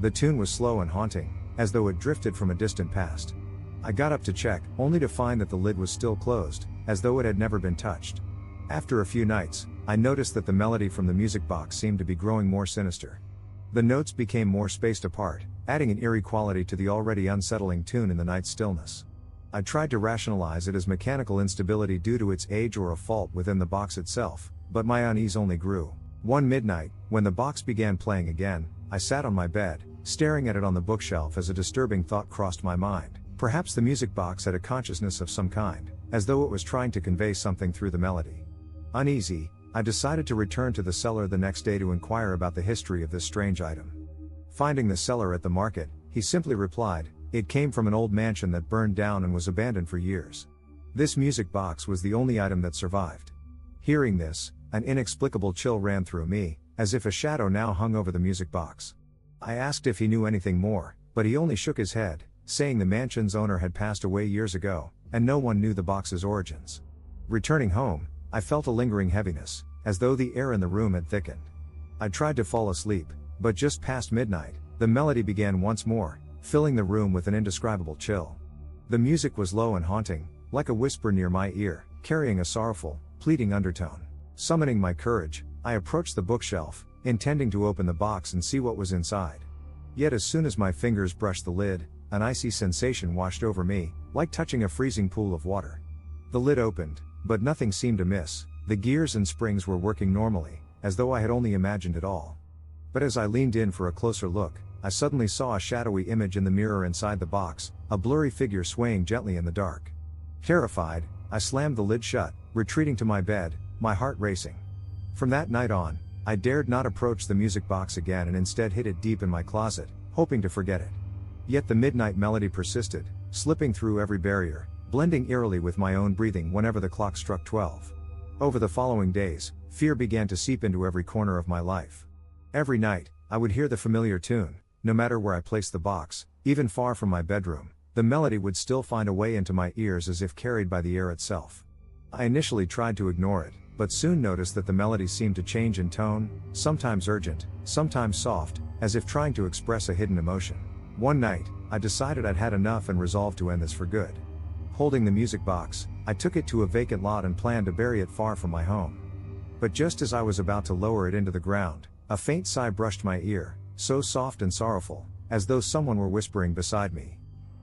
The tune was slow and haunting, as though it drifted from a distant past. I got up to check, only to find that the lid was still closed, as though it had never been touched. After a few nights, I noticed that the melody from the music box seemed to be growing more sinister. The notes became more spaced apart, adding an eerie quality to the already unsettling tune in the night's stillness. I tried to rationalize it as mechanical instability due to its age or a fault within the box itself, but my unease only grew. One midnight, when the box began playing again, I sat on my bed, staring at it on the bookshelf as a disturbing thought crossed my mind. Perhaps the music box had a consciousness of some kind, as though it was trying to convey something through the melody. Uneasy, I decided to return to the seller the next day to inquire about the history of this strange item. Finding the seller at the market, he simply replied, "It came from an old mansion that burned down and was abandoned for years. This music box was the only item that survived." Hearing this, an inexplicable chill ran through me, as if a shadow now hung over the music box. I asked if he knew anything more, but he only shook his head, saying the mansion's owner had passed away years ago, and no one knew the box's origins. Returning home, I felt a lingering heaviness, as though the air in the room had thickened. I tried to fall asleep, but just past midnight, the melody began once more, filling the room with an indescribable chill. The music was low and haunting, like a whisper near my ear, carrying a sorrowful, pleading undertone. Summoning my courage, I approached the bookshelf, intending to open the box and see what was inside. Yet as soon as my fingers brushed the lid, an icy sensation washed over me, like touching a freezing pool of water. The lid opened, but nothing seemed amiss. The gears and springs were working normally, as though I had only imagined it all. But as I leaned in for a closer look, I suddenly saw a shadowy image in the mirror inside the box, a blurry figure swaying gently in the dark. Terrified, I slammed the lid shut, retreating to my bed, my heart racing. From that night on, I dared not approach the music box again and instead hid it deep in my closet, hoping to forget it. Yet the midnight melody persisted, slipping through every barrier, blending eerily with my own breathing whenever the clock struck 12. Over the following days, fear began to seep into every corner of my life. Every night, I would hear the familiar tune. No matter where I placed the box, even far from my bedroom, the melody would still find a way into my ears as if carried by the air itself. I initially tried to ignore it, but soon noticed that the melody seemed to change in tone, sometimes urgent, sometimes soft, as if trying to express a hidden emotion. One night, I decided I'd had enough and resolved to end this for good. Holding the music box, I took it to a vacant lot and planned to bury it far from my home. But just as I was about to lower it into the ground, a faint sigh brushed my ear, so soft and sorrowful, as though someone were whispering beside me.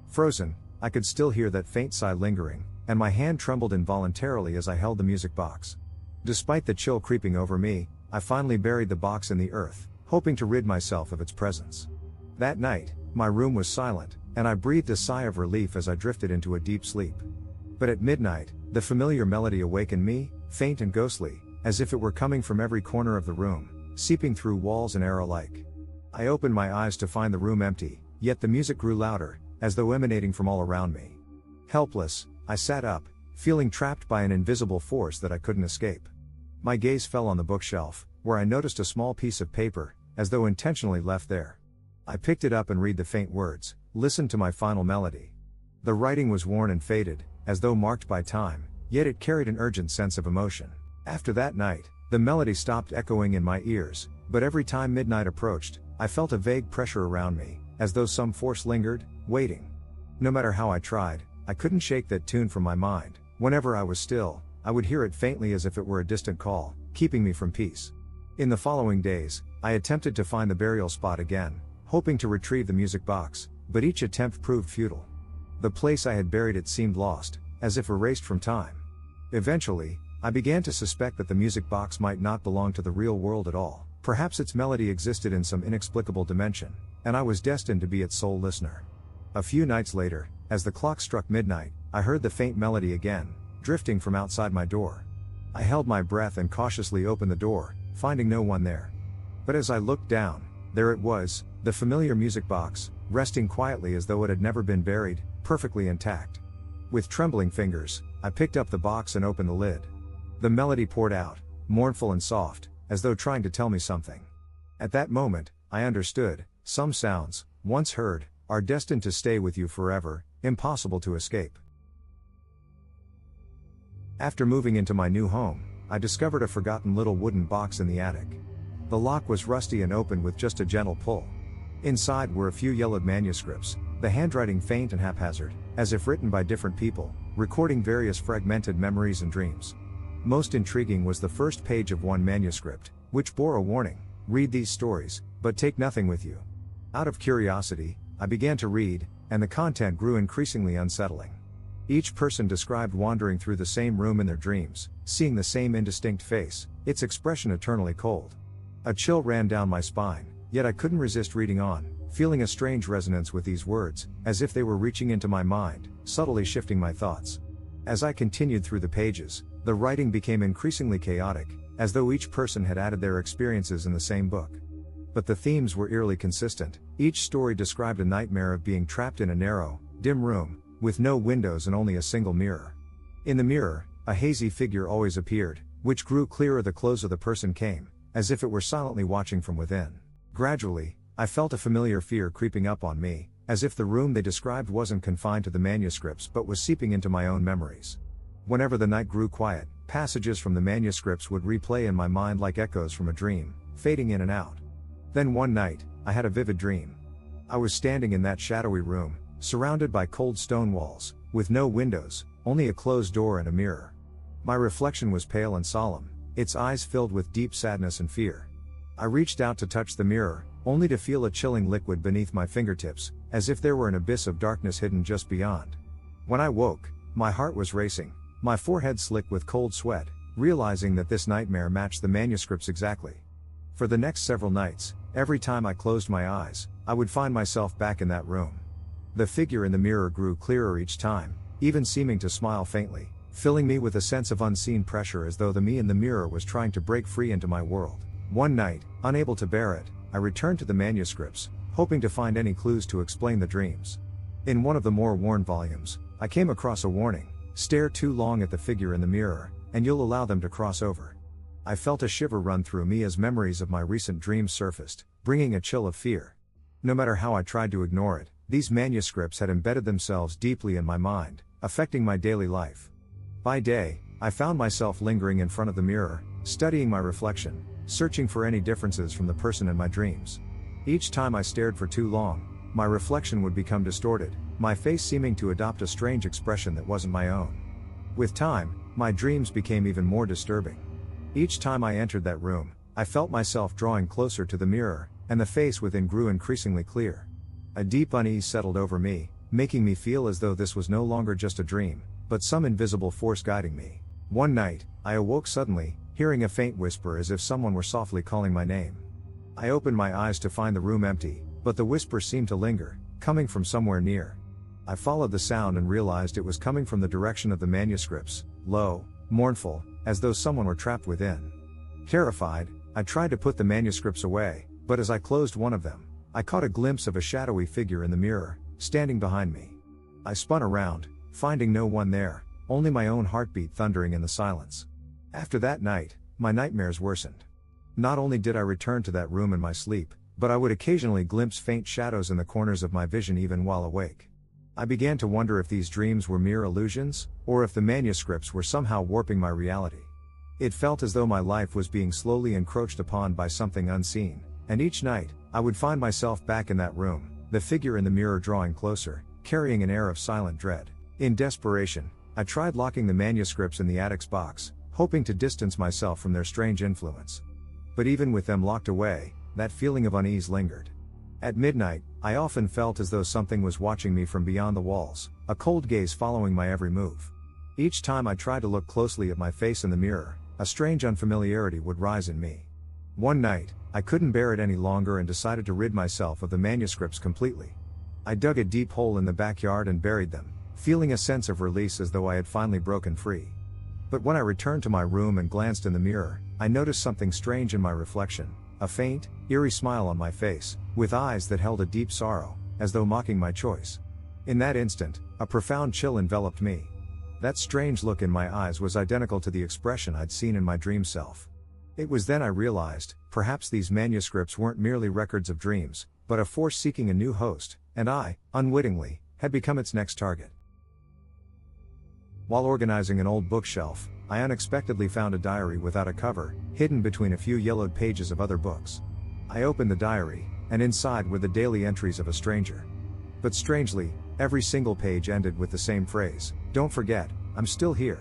Frozen, I could still hear that faint sigh lingering, and my hand trembled involuntarily as I held the music box. Despite the chill creeping over me, I finally buried the box in the earth, hoping to rid myself of its presence. That night, my room was silent, and I breathed a sigh of relief as I drifted into a deep sleep. But at midnight, the familiar melody awakened me, faint and ghostly, as if it were coming from every corner of the room, seeping through walls and arrow-like. I opened my eyes to find the room empty, yet the music grew louder, as though emanating from all around me. Helpless, I sat up, feeling trapped by an invisible force that I couldn't escape. My gaze fell on the bookshelf, where I noticed a small piece of paper, as though intentionally left there. I picked it up and read the faint words, listened to my final melody. The writing was worn and faded, as though marked by time, yet it carried an urgent sense of emotion. After that night, the melody stopped echoing in my ears, but every time midnight approached, I felt a vague pressure around me, as though some force lingered, waiting. No matter how I tried, I couldn't shake that tune from my mind. Whenever I was still, I would hear it faintly as if it were a distant call, keeping me from peace. In the following days, I attempted to find the burial spot again, hoping to retrieve the music box, but each attempt proved futile. The place I had buried it seemed lost, as if erased from time. Eventually, I began to suspect that the music box might not belong to the real world at all. Perhaps its melody existed in some inexplicable dimension, and I was destined to be its sole listener. A few nights later, as the clock struck midnight, I heard the faint melody again, drifting from outside my door. I held my breath and cautiously opened the door, finding no one there. But as I looked down, there it was, the familiar music box, resting quietly as though it had never been buried, perfectly intact. With trembling fingers, I picked up the box and opened the lid. The melody poured out, mournful and soft, as though trying to tell me something. At that moment, I understood, some sounds, once heard, are destined to stay with you forever, impossible to escape. After moving into my new home, I discovered a forgotten little wooden box in the attic. The lock was rusty and opened with just a gentle pull. Inside were a few yellowed manuscripts, the handwriting faint and haphazard, as if written by different people, recording various fragmented memories and dreams. Most intriguing was the first page of one manuscript, which bore a warning: read these stories, but take nothing with you. Out of curiosity, I began to read, and the content grew increasingly unsettling. Each person described wandering through the same room in their dreams, seeing the same indistinct face, its expression eternally cold. A chill ran down my spine, yet I couldn't resist reading on, feeling a strange resonance with these words, as if they were reaching into my mind, subtly shifting my thoughts. As I continued through the pages, the writing became increasingly chaotic, as though each person had added their experiences in the same book. But the themes were eerily consistent. Each story described a nightmare of being trapped in a narrow, dim room, with no windows and only a single mirror. In the mirror, a hazy figure always appeared, which grew clearer the closer the person came, as if it were silently watching from within. Gradually, I felt a familiar fear creeping up on me, as if the room they described wasn't confined to the manuscripts but was seeping into my own memories. Whenever the night grew quiet, passages from the manuscripts would replay in my mind like echoes from a dream, fading in and out. Then one night, I had a vivid dream. I was standing in that shadowy room, surrounded by cold stone walls, with no windows, only a closed door and a mirror. My reflection was pale and solemn, its eyes filled with deep sadness and fear. I reached out to touch the mirror, only to feel a chilling liquid beneath my fingertips, as if there were an abyss of darkness hidden just beyond. When I woke, my heart was racing, my forehead slick with cold sweat, realizing that this nightmare matched the manuscripts exactly. For the next several nights, every time I closed my eyes, I would find myself back in that room. The figure in the mirror grew clearer each time, even seeming to smile faintly, filling me with a sense of unseen pressure as though the me in the mirror was trying to break free into my world. One night, unable to bear it, I returned to the manuscripts, hoping to find any clues to explain the dreams. In one of the more worn volumes, I came across a warning: stare too long at the figure in the mirror, and you'll allow them to cross over. I felt a shiver run through me as memories of my recent dreams surfaced, bringing a chill of fear. No matter how I tried to ignore it, these manuscripts had embedded themselves deeply in my mind, affecting my daily life. By day, I found myself lingering in front of the mirror, studying my reflection, searching for any differences from the person in my dreams. Each time I stared for too long, my reflection would become distorted, my face seeming to adopt a strange expression that wasn't my own. With time, my dreams became even more disturbing. Each time I entered that room, I felt myself drawing closer to the mirror, and the face within grew increasingly clear. A deep unease settled over me, making me feel as though this was no longer just a dream, but some invisible force guiding me. One night, I awoke suddenly, hearing a faint whisper as if someone were softly calling my name. I opened my eyes to find the room empty, but the whisper seemed to linger, coming from somewhere near. I followed the sound and realized it was coming from the direction of the manuscripts, low, mournful, as though someone were trapped within. Terrified, I tried to put the manuscripts away, but as I closed one of them, I caught a glimpse of a shadowy figure in the mirror, standing behind me. I spun around, finding no one there, only my own heartbeat thundering in the silence. After that night, my nightmares worsened. Not only did I return to that room in my sleep, but I would occasionally glimpse faint shadows in the corners of my vision even while awake. I began to wonder if these dreams were mere illusions, or if the manuscripts were somehow warping my reality. It felt as though my life was being slowly encroached upon by something unseen, and each night, I would find myself back in that room, the figure in the mirror drawing closer, carrying an air of silent dread. In desperation, I tried locking the manuscripts in the attic's box, hoping to distance myself from their strange influence. But even with them locked away, that feeling of unease lingered. At midnight, I often felt as though something was watching me from beyond the walls, a cold gaze following my every move. Each time I tried to look closely at my face in the mirror, a strange unfamiliarity would rise in me. One night, I couldn't bear it any longer and decided to rid myself of the manuscripts completely. I dug a deep hole in the backyard and buried them, feeling a sense of release as though I had finally broken free. But when I returned to my room and glanced in the mirror, I noticed something strange in my reflection, a faint, eerie smile on my face, with eyes that held a deep sorrow, as though mocking my choice. In that instant, a profound chill enveloped me. That strange look in my eyes was identical to the expression I'd seen in my dream self. It was then I realized, perhaps these manuscripts weren't merely records of dreams, but a force seeking a new host, and I, unwittingly, had become its next target. While organizing an old bookshelf, I unexpectedly found a diary without a cover, hidden between a few yellowed pages of other books. I opened the diary, and inside were the daily entries of a stranger. But strangely, every single page ended with the same phrase: "Don't forget, I'm still here."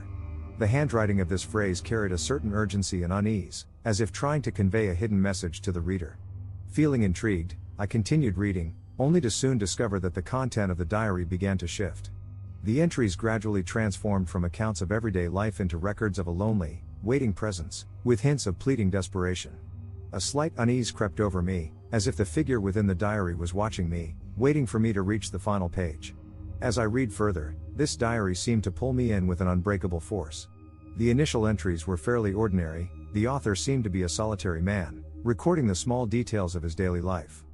The handwriting of this phrase carried a certain urgency and unease, as if trying to convey a hidden message to the reader. Feeling intrigued, I continued reading, only to soon discover that the content of the diary began to shift. The entries gradually transformed from accounts of everyday life into records of a lonely, waiting presence, with hints of pleading desperation. A slight unease crept over me, as if the figure within the diary was watching me, waiting for me to reach the final page. As I read further, this diary seemed to pull me in with an unbreakable force. The initial entries were fairly ordinary. The author seemed to be a solitary man, recording the small details of his daily life.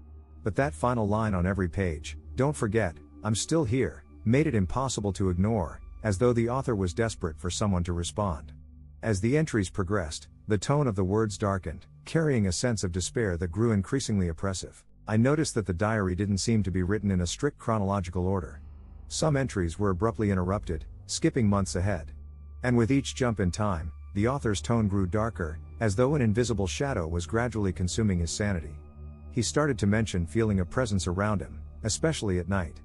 But that final line on every page, "Don't forget, I'm still here," made it impossible to ignore, as though the author was desperate for someone to respond. As the entries progressed, the tone of the words darkened, carrying a sense of despair that grew increasingly oppressive. I noticed that the diary didn't seem to be written in a strict chronological order. Some entries were abruptly interrupted, skipping months ahead. And with each jump in time, the author's tone grew darker, as though an invisible shadow was gradually consuming his sanity. He started to mention feeling a presence around him, especially at night.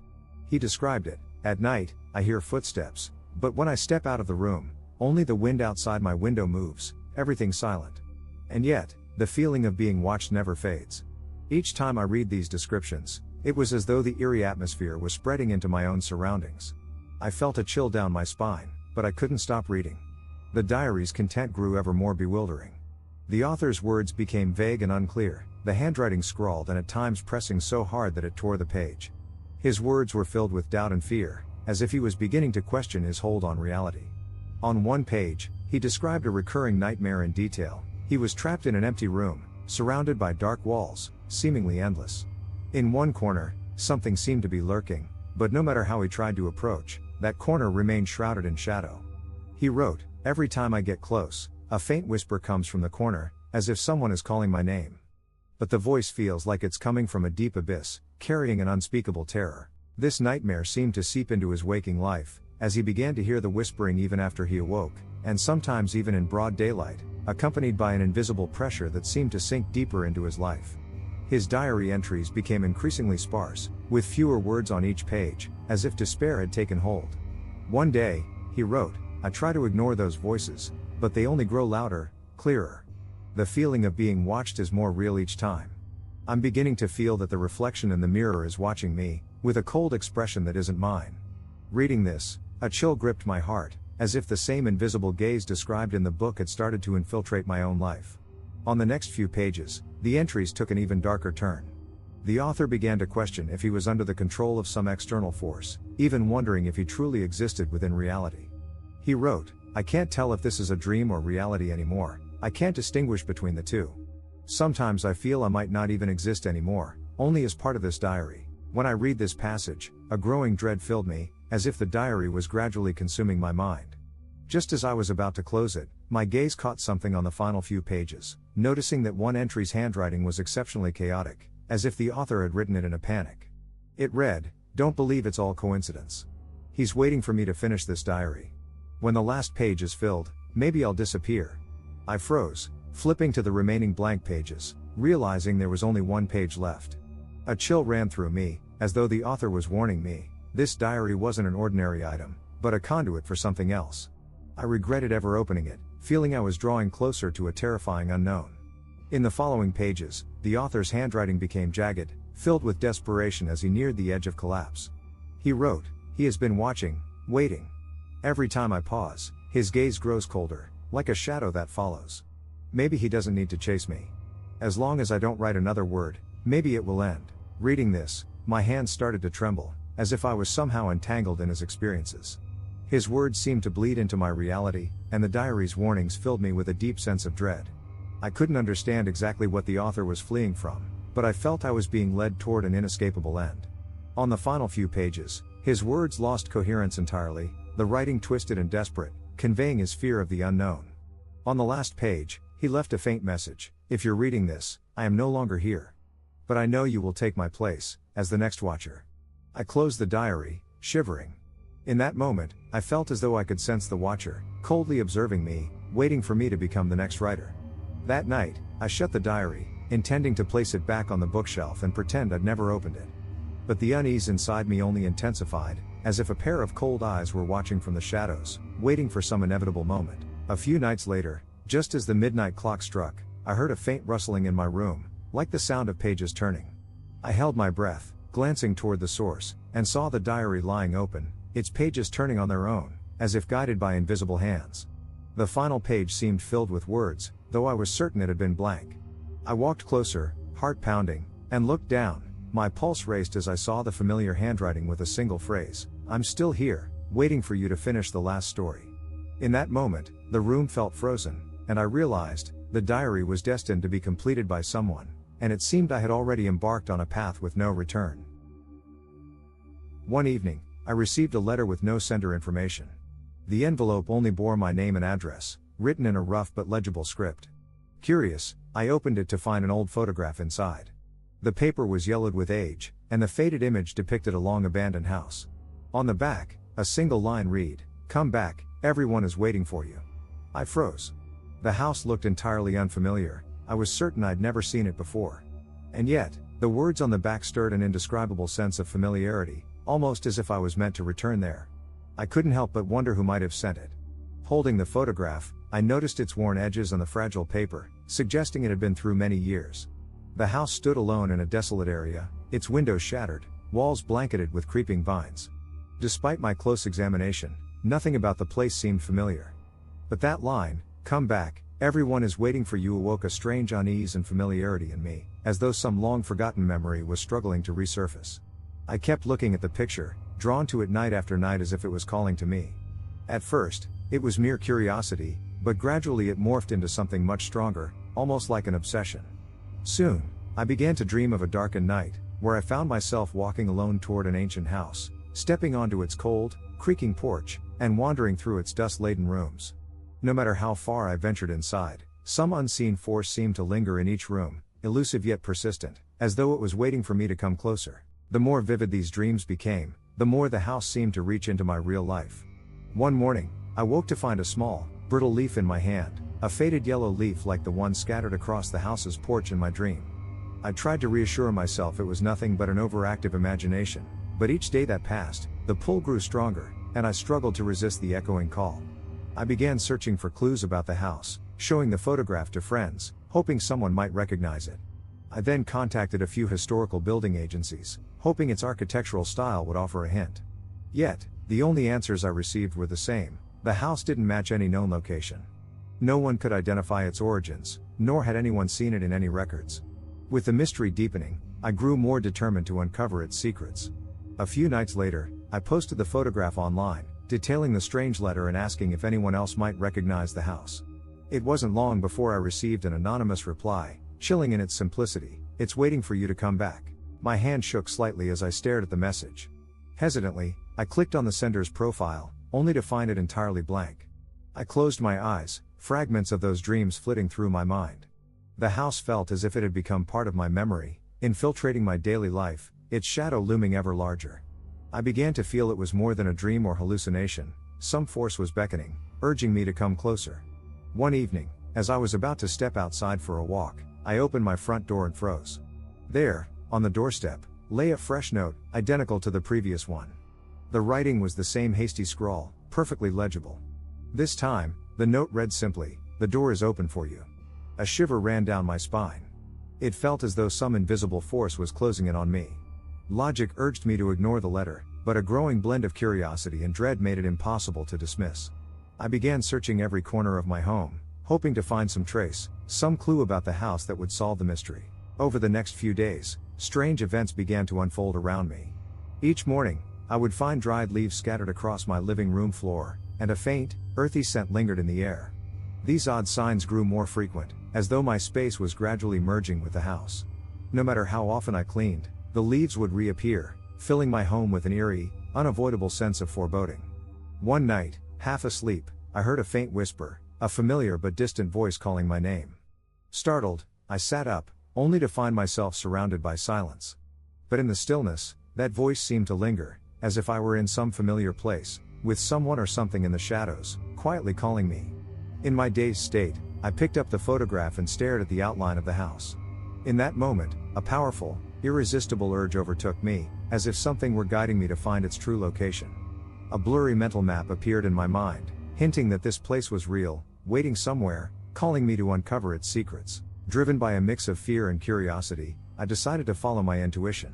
He described it: "At night, I hear footsteps, but when I step out of the room, only the wind outside my window moves, everything's silent. And yet, the feeling of being watched never fades." Each time I read these descriptions, it was as though the eerie atmosphere was spreading into my own surroundings. I felt a chill down my spine, but I couldn't stop reading. The diary's content grew ever more bewildering. The author's words became vague and unclear, the handwriting scrawled and at times pressing so hard that it tore the page. His words were filled with doubt and fear, as if he was beginning to question his hold on reality. On one page, he described a recurring nightmare in detail. He was trapped in an empty room, surrounded by dark walls, seemingly endless. In one corner, something seemed to be lurking, but no matter how he tried to approach, that corner remained shrouded in shadow. He wrote, "Every time I get close, a faint whisper comes from the corner, as if someone is calling my name. But the voice feels like it's coming from a deep abyss, carrying an unspeakable terror." This nightmare seemed to seep into his waking life, as he began to hear the whispering even after he awoke, and sometimes even in broad daylight, accompanied by an invisible pressure that seemed to sink deeper into his life. His diary entries became increasingly sparse, with fewer words on each page, as if despair had taken hold. One day, he wrote, "I try to ignore those voices, but they only grow louder, clearer. The feeling of being watched is more real each time. I'm beginning to feel that the reflection in the mirror is watching me, with a cold expression that isn't mine." Reading this, a chill gripped my heart, as if the same invisible gaze described in the book had started to infiltrate my own life. On the next few pages, the entries took an even darker turn. The author began to question if he was under the control of some external force, even wondering if he truly existed within reality. He wrote, "I can't tell if this is a dream or reality anymore. I can't distinguish between the two. Sometimes I feel I might not even exist anymore, only as part of this diary. When I read this passage, a growing dread filled me, as if the diary was gradually consuming my mind. Just as I was about to close it, my gaze caught something on the final few pages, noticing that one entry's handwriting was exceptionally chaotic, as if the author had written it in a panic. It read, 'Don't believe it's all coincidence. He's waiting for me to finish this diary. When the last page is filled, maybe I'll disappear.' I froze, flipping to the remaining blank pages, realizing there was only one page left. A chill ran through me, as though the author was warning me, this diary wasn't an ordinary item, but a conduit for something else. I regretted ever opening it, feeling I was drawing closer to a terrifying unknown. In the following pages, the author's handwriting became jagged, filled with desperation as he neared the edge of collapse. He wrote, "He has been watching, waiting. Every time I pause, his gaze grows colder, like a shadow that follows. Maybe he doesn't need to chase me. As long as I don't write another word, maybe it will end." Reading this, my hands started to tremble, as if I was somehow entangled in his experiences. His words seemed to bleed into my reality, and the diary's warnings filled me with a deep sense of dread. I couldn't understand exactly what the author was fleeing from, but I felt I was being led toward an inescapable end. On the final few pages, his words lost coherence entirely, the writing twisted and desperate, conveying his fear of the unknown. On the last page, he left a faint message, "If you're reading this, I am no longer here. But I know you will take my place, as the next watcher." I closed the diary, shivering. In that moment, I felt as though I could sense the watcher, coldly observing me, waiting for me to become the next writer. That night, I shut the diary, intending to place it back on the bookshelf and pretend I'd never opened it. But the unease inside me only intensified, as if a pair of cold eyes were watching from the shadows, waiting for some inevitable moment. A few nights later, just as the midnight clock struck, I heard a faint rustling in my room, like the sound of pages turning. I held my breath, glancing toward the source, and saw the diary lying open, its pages turning on their own, as if guided by invisible hands. The final page seemed filled with words, though I was certain it had been blank. I walked closer, heart pounding, and looked down. My pulse raced as I saw the familiar handwriting with a single phrase, "I'm still here, waiting for you to finish the last story." In that moment, the room felt frozen, and I realized, the diary was destined to be completed by someone, and it seemed I had already embarked on a path with no return. One evening, I received a letter with no sender information. The envelope only bore my name and address, written in a rough but legible script. Curious, I opened it to find an old photograph inside. The paper was yellowed with age, and the faded image depicted a long-abandoned house. On the back, a single line read, "Come back, everyone is waiting for you." I froze. The house looked entirely unfamiliar. I was certain I'd never seen it before. And yet, the words on the back stirred an indescribable sense of familiarity, almost as if I was meant to return there. I couldn't help but wonder who might have sent it. Holding the photograph, I noticed its worn edges on the fragile paper, suggesting it had been through many years. The house stood alone in a desolate area, its windows shattered, walls blanketed with creeping vines. Despite my close examination, nothing about the place seemed familiar. But that line, "Come back, everyone is waiting for you," awoke a strange unease and familiarity in me, as though some long-forgotten memory was struggling to resurface. I kept looking at the picture, drawn to it night after night as if it was calling to me. At first, it was mere curiosity, but gradually it morphed into something much stronger, almost like an obsession. Soon, I began to dream of a darkened night, where I found myself walking alone toward an ancient house, stepping onto its cold, creaking porch, and wandering through its dust-laden rooms. No matter how far I ventured inside, some unseen force seemed to linger in each room, elusive yet persistent, as though it was waiting for me to come closer. The more vivid these dreams became, the more the house seemed to reach into my real life. One morning, I woke to find a small, brittle leaf in my hand, a faded yellow leaf like the one scattered across the house's porch in my dream. I tried to reassure myself it was nothing but an overactive imagination, but each day that passed, the pull grew stronger, and I struggled to resist the echoing call. I began searching for clues about the house, showing the photograph to friends, hoping someone might recognize it. I then contacted a few historical building agencies, hoping its architectural style would offer a hint. Yet, the only answers I received were the same: the house didn't match any known location. No one could identify its origins, nor had anyone seen it in any records. With the mystery deepening, I grew more determined to uncover its secrets. A few nights later, I posted the photograph online, detailing the strange letter and asking if anyone else might recognize the house. It wasn't long before I received an anonymous reply, chilling in its simplicity: "It's waiting for you to come back." My hand shook slightly as I stared at the message. Hesitantly, I clicked on the sender's profile, only to find it entirely blank. I closed my eyes, fragments of those dreams flitting through my mind. The house felt as if it had become part of my memory, infiltrating my daily life, its shadow looming ever larger. I began to feel it was more than a dream or hallucination. Some force was beckoning, urging me to come closer. One evening, as I was about to step outside for a walk, I opened my front door and froze. There, on the doorstep, lay a fresh note, identical to the previous one. The writing was the same hasty scrawl, perfectly legible. This time, the note read simply: "The door is open for you." A shiver ran down my spine. It felt as though some invisible force was closing in on me. Logic urged me to ignore the letter, but a growing blend of curiosity and dread made it impossible to dismiss. I began searching every corner of my home, hoping to find some trace, some clue about the house that would solve the mystery. Over the next few days, strange events began to unfold around me. Each morning, I would find dried leaves scattered across my living room floor, and a faint, earthy scent lingered in the air. These odd signs grew more frequent, as though my space was gradually merging with the house. No matter how often I cleaned, the leaves would reappear, filling my home with an eerie, unavoidable sense of foreboding. One night, half asleep, I heard a faint whisper, a familiar but distant voice calling my name. Startled, I sat up, only to find myself surrounded by silence. But in the stillness, that voice seemed to linger, as if I were in some familiar place, with someone or something in the shadows, quietly calling me. In my dazed state, I picked up the photograph and stared at the outline of the house. In that moment, a powerful, irresistible urge overtook me, as if something were guiding me to find its true location. A blurry mental map appeared in my mind, hinting that this place was real, waiting somewhere, calling me to uncover its secrets. Driven by a mix of fear and curiosity, I decided to follow my intuition.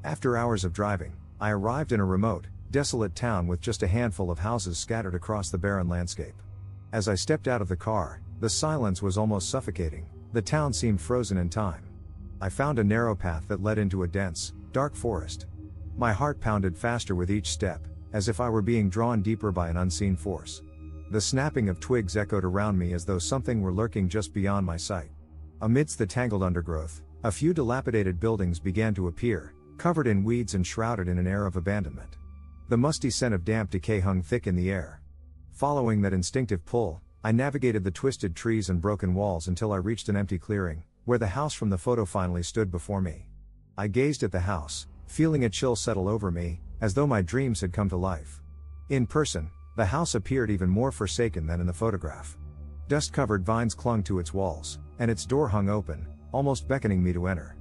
After hours of driving, I arrived in a remote, desolate town with just a handful of houses scattered across the barren landscape. As I stepped out of the car, the silence was almost suffocating. The town seemed frozen in time. I found a narrow path that led into a dense, dark forest. My heart pounded faster with each step, as if I were being drawn deeper by an unseen force. The snapping of twigs echoed around me as though something were lurking just beyond my sight. Amidst the tangled undergrowth, a few dilapidated buildings began to appear, covered in weeds and shrouded in an air of abandonment. The musty scent of damp decay hung thick in the air. Following that instinctive pull, I navigated the twisted trees and broken walls until I reached an empty clearing, where the house from the photo finally stood before me. I gazed at the house, feeling a chill settle over me, as though my dreams had come to life. In person, the house appeared even more forsaken than in the photograph. Dust-covered vines clung to its walls, and its door hung open, almost beckoning me to enter.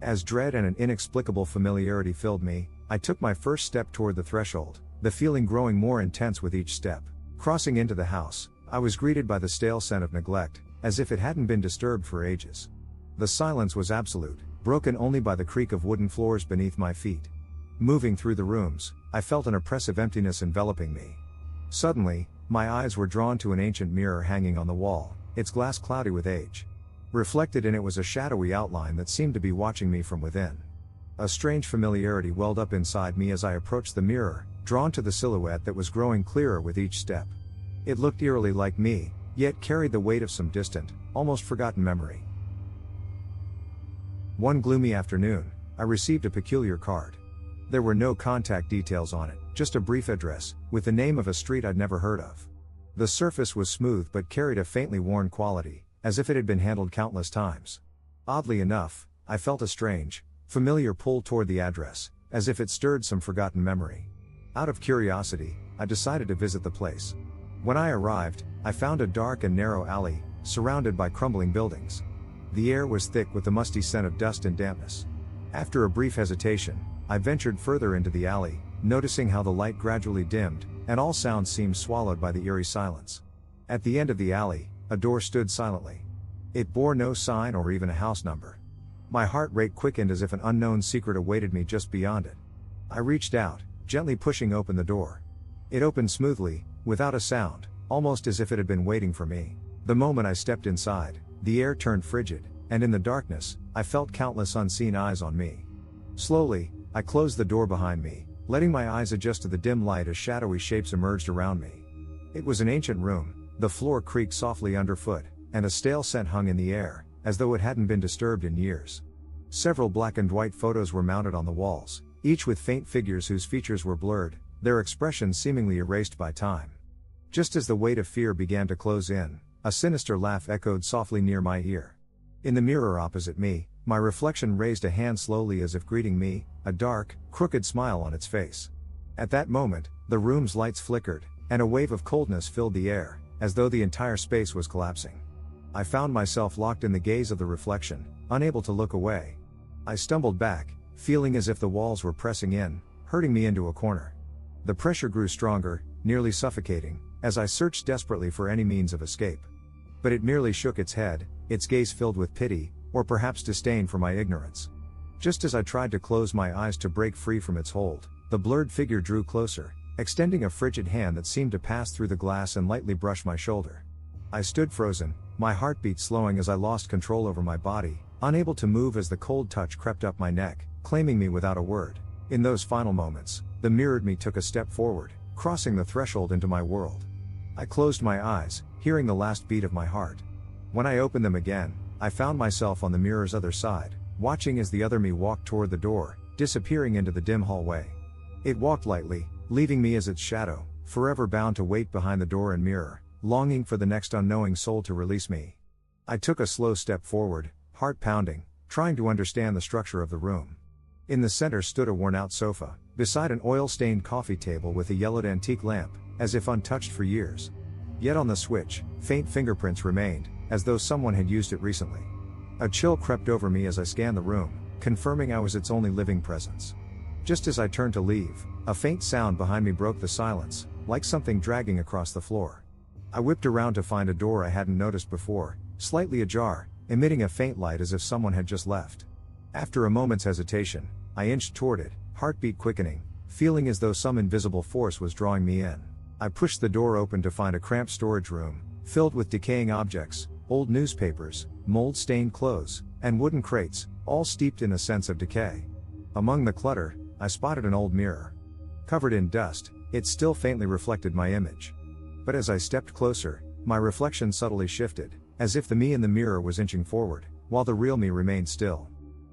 As dread and an inexplicable familiarity filled me, I took my first step toward the threshold, the feeling growing more intense with each step. Crossing into the house, I was greeted by the stale scent of neglect, as if it hadn't been disturbed for ages. The silence was absolute, broken only by the creak of wooden floors beneath my feet. Moving through the rooms, I felt an oppressive emptiness enveloping me. Suddenly, my eyes were drawn to an ancient mirror hanging on the wall, its glass cloudy with age. Reflected in it was a shadowy outline that seemed to be watching me from within. A strange familiarity welled up inside me as I approached the mirror, drawn to the silhouette that was growing clearer with each step. It looked eerily like me, yet carried the weight of some distant, almost forgotten memory. One gloomy afternoon, I received a peculiar card. There were no contact details on it, just a brief address, with the name of a street I'd never heard of. The surface was smooth but carried a faintly worn quality, as if it had been handled countless times. Oddly enough, I felt a strange, familiar pull toward the address, as if it stirred some forgotten memory. Out of curiosity, I decided to visit the place. When I arrived, I found a dark and narrow alley, surrounded by crumbling buildings. The air was thick with the musty scent of dust and dampness. After a brief hesitation, I ventured further into the alley, noticing how the light gradually dimmed, and all sounds seemed swallowed by the eerie silence. At the end of the alley, a door stood silently. It bore no sign or even a house number. My heart rate quickened as if an unknown secret awaited me just beyond it. I reached out, gently pushing open the door. It opened smoothly, without a sound, almost as if it had been waiting for me. The moment I stepped inside, the air turned frigid, and in the darkness, I felt countless unseen eyes on me. Slowly, I closed the door behind me, letting my eyes adjust to the dim light as shadowy shapes emerged around me. It was an ancient room, the floor creaked softly underfoot, and a stale scent hung in the air, as though it hadn't been disturbed in years. Several black and white photos were mounted on the walls, each with faint figures whose features were blurred, their expressions seemingly erased by time. Just as the weight of fear began to close in, a sinister laugh echoed softly near my ear. In the mirror opposite me, my reflection raised a hand slowly as if greeting me, a dark, crooked smile on its face. At that moment, the room's lights flickered, and a wave of coldness filled the air, as though the entire space was collapsing. I found myself locked in the gaze of the reflection, unable to look away. I stumbled back, feeling as if the walls were pressing in, herding me into a corner. The pressure grew stronger, nearly suffocating, as I searched desperately for any means of escape. But it merely shook its head, its gaze filled with pity, or perhaps disdain for my ignorance. Just as I tried to close my eyes to break free from its hold, the blurred figure drew closer, extending a frigid hand that seemed to pass through the glass and lightly brush my shoulder. I stood frozen, my heartbeat slowing as I lost control over my body, unable to move as the cold touch crept up my neck, claiming me without a word. In those final moments, the mirrored me took a step forward, crossing the threshold into my world. I closed my eyes, hearing the last beat of my heart. When I opened them again, I found myself on the mirror's other side, watching as the other me walked toward the door, disappearing into the dim hallway. It walked lightly, leaving me as its shadow, forever bound to wait behind the door and mirror, longing for the next unknowing soul to release me. I took a slow step forward, heart pounding, trying to understand the structure of the room. In the center stood a worn-out sofa, beside an oil-stained coffee table with a yellowed antique lamp, as if untouched for years. Yet on the switch, faint fingerprints remained, as though someone had used it recently. A chill crept over me as I scanned the room, confirming I was its only living presence. Just as I turned to leave, a faint sound behind me broke the silence, like something dragging across the floor. I whipped around to find a door I hadn't noticed before, slightly ajar, emitting a faint light as if someone had just left. After a moment's hesitation, I inched toward it, heartbeat quickening, feeling as though some invisible force was drawing me in. I pushed the door open to find a cramped storage room, filled with decaying objects, old newspapers, mold-stained clothes, and wooden crates, all steeped in a sense of decay. Among the clutter, I spotted an old mirror. Covered in dust, it still faintly reflected my image. But as I stepped closer, my reflection subtly shifted, as if the me in the mirror was inching forward, while the real me remained still.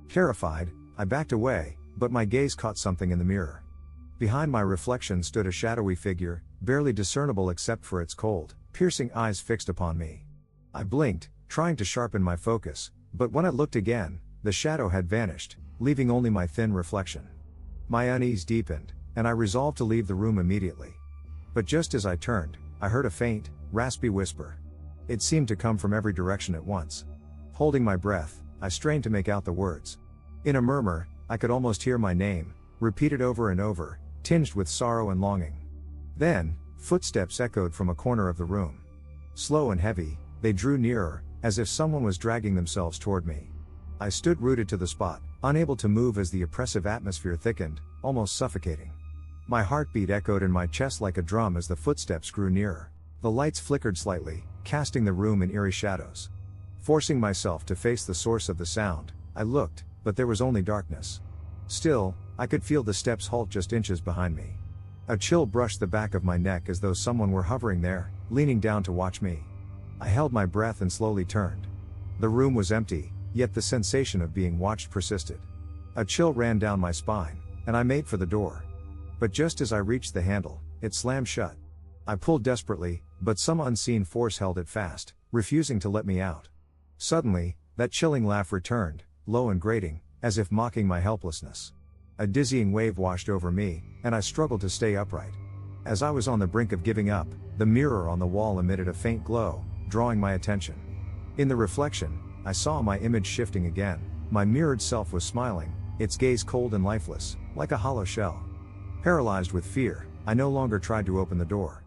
Terrified, I backed away, but my gaze caught something in the mirror. Behind my reflection stood a shadowy figure, barely discernible except for its cold, piercing eyes fixed upon me. I blinked, trying to sharpen my focus, but when I looked again, the shadow had vanished, leaving only my thin reflection. My unease deepened, and I resolved to leave the room immediately. But just as I turned, I heard a faint, raspy whisper. It seemed to come from every direction at once. Holding my breath, I strained to make out the words. In a murmur, I could almost hear my name, repeated over and over, tinged with sorrow and longing. Then, footsteps echoed from a corner of the room. Slow and heavy, they drew nearer, as if someone was dragging themselves toward me. I stood rooted to the spot, unable to move as the oppressive atmosphere thickened, almost suffocating. My heartbeat echoed in my chest like a drum as the footsteps grew nearer. The lights flickered slightly, casting the room in eerie shadows. Forcing myself to face the source of the sound, I looked, but there was only darkness. Still, I could feel the steps halt just inches behind me. A chill brushed the back of my neck as though someone were hovering there, leaning down to watch me. I held my breath and slowly turned. The room was empty, yet the sensation of being watched persisted. A chill ran down my spine, and I made for the door. But just as I reached the handle, it slammed shut. I pulled desperately, but some unseen force held it fast, refusing to let me out. Suddenly, that chilling laugh returned, low and grating, as if mocking my helplessness. A dizzying wave washed over me, and I struggled to stay upright. As I was on the brink of giving up, the mirror on the wall emitted a faint glow, drawing my attention. In the reflection, I saw my image shifting again. My mirrored self was smiling, its gaze cold and lifeless, like a hollow shell. Paralyzed with fear, I no longer tried to open the door.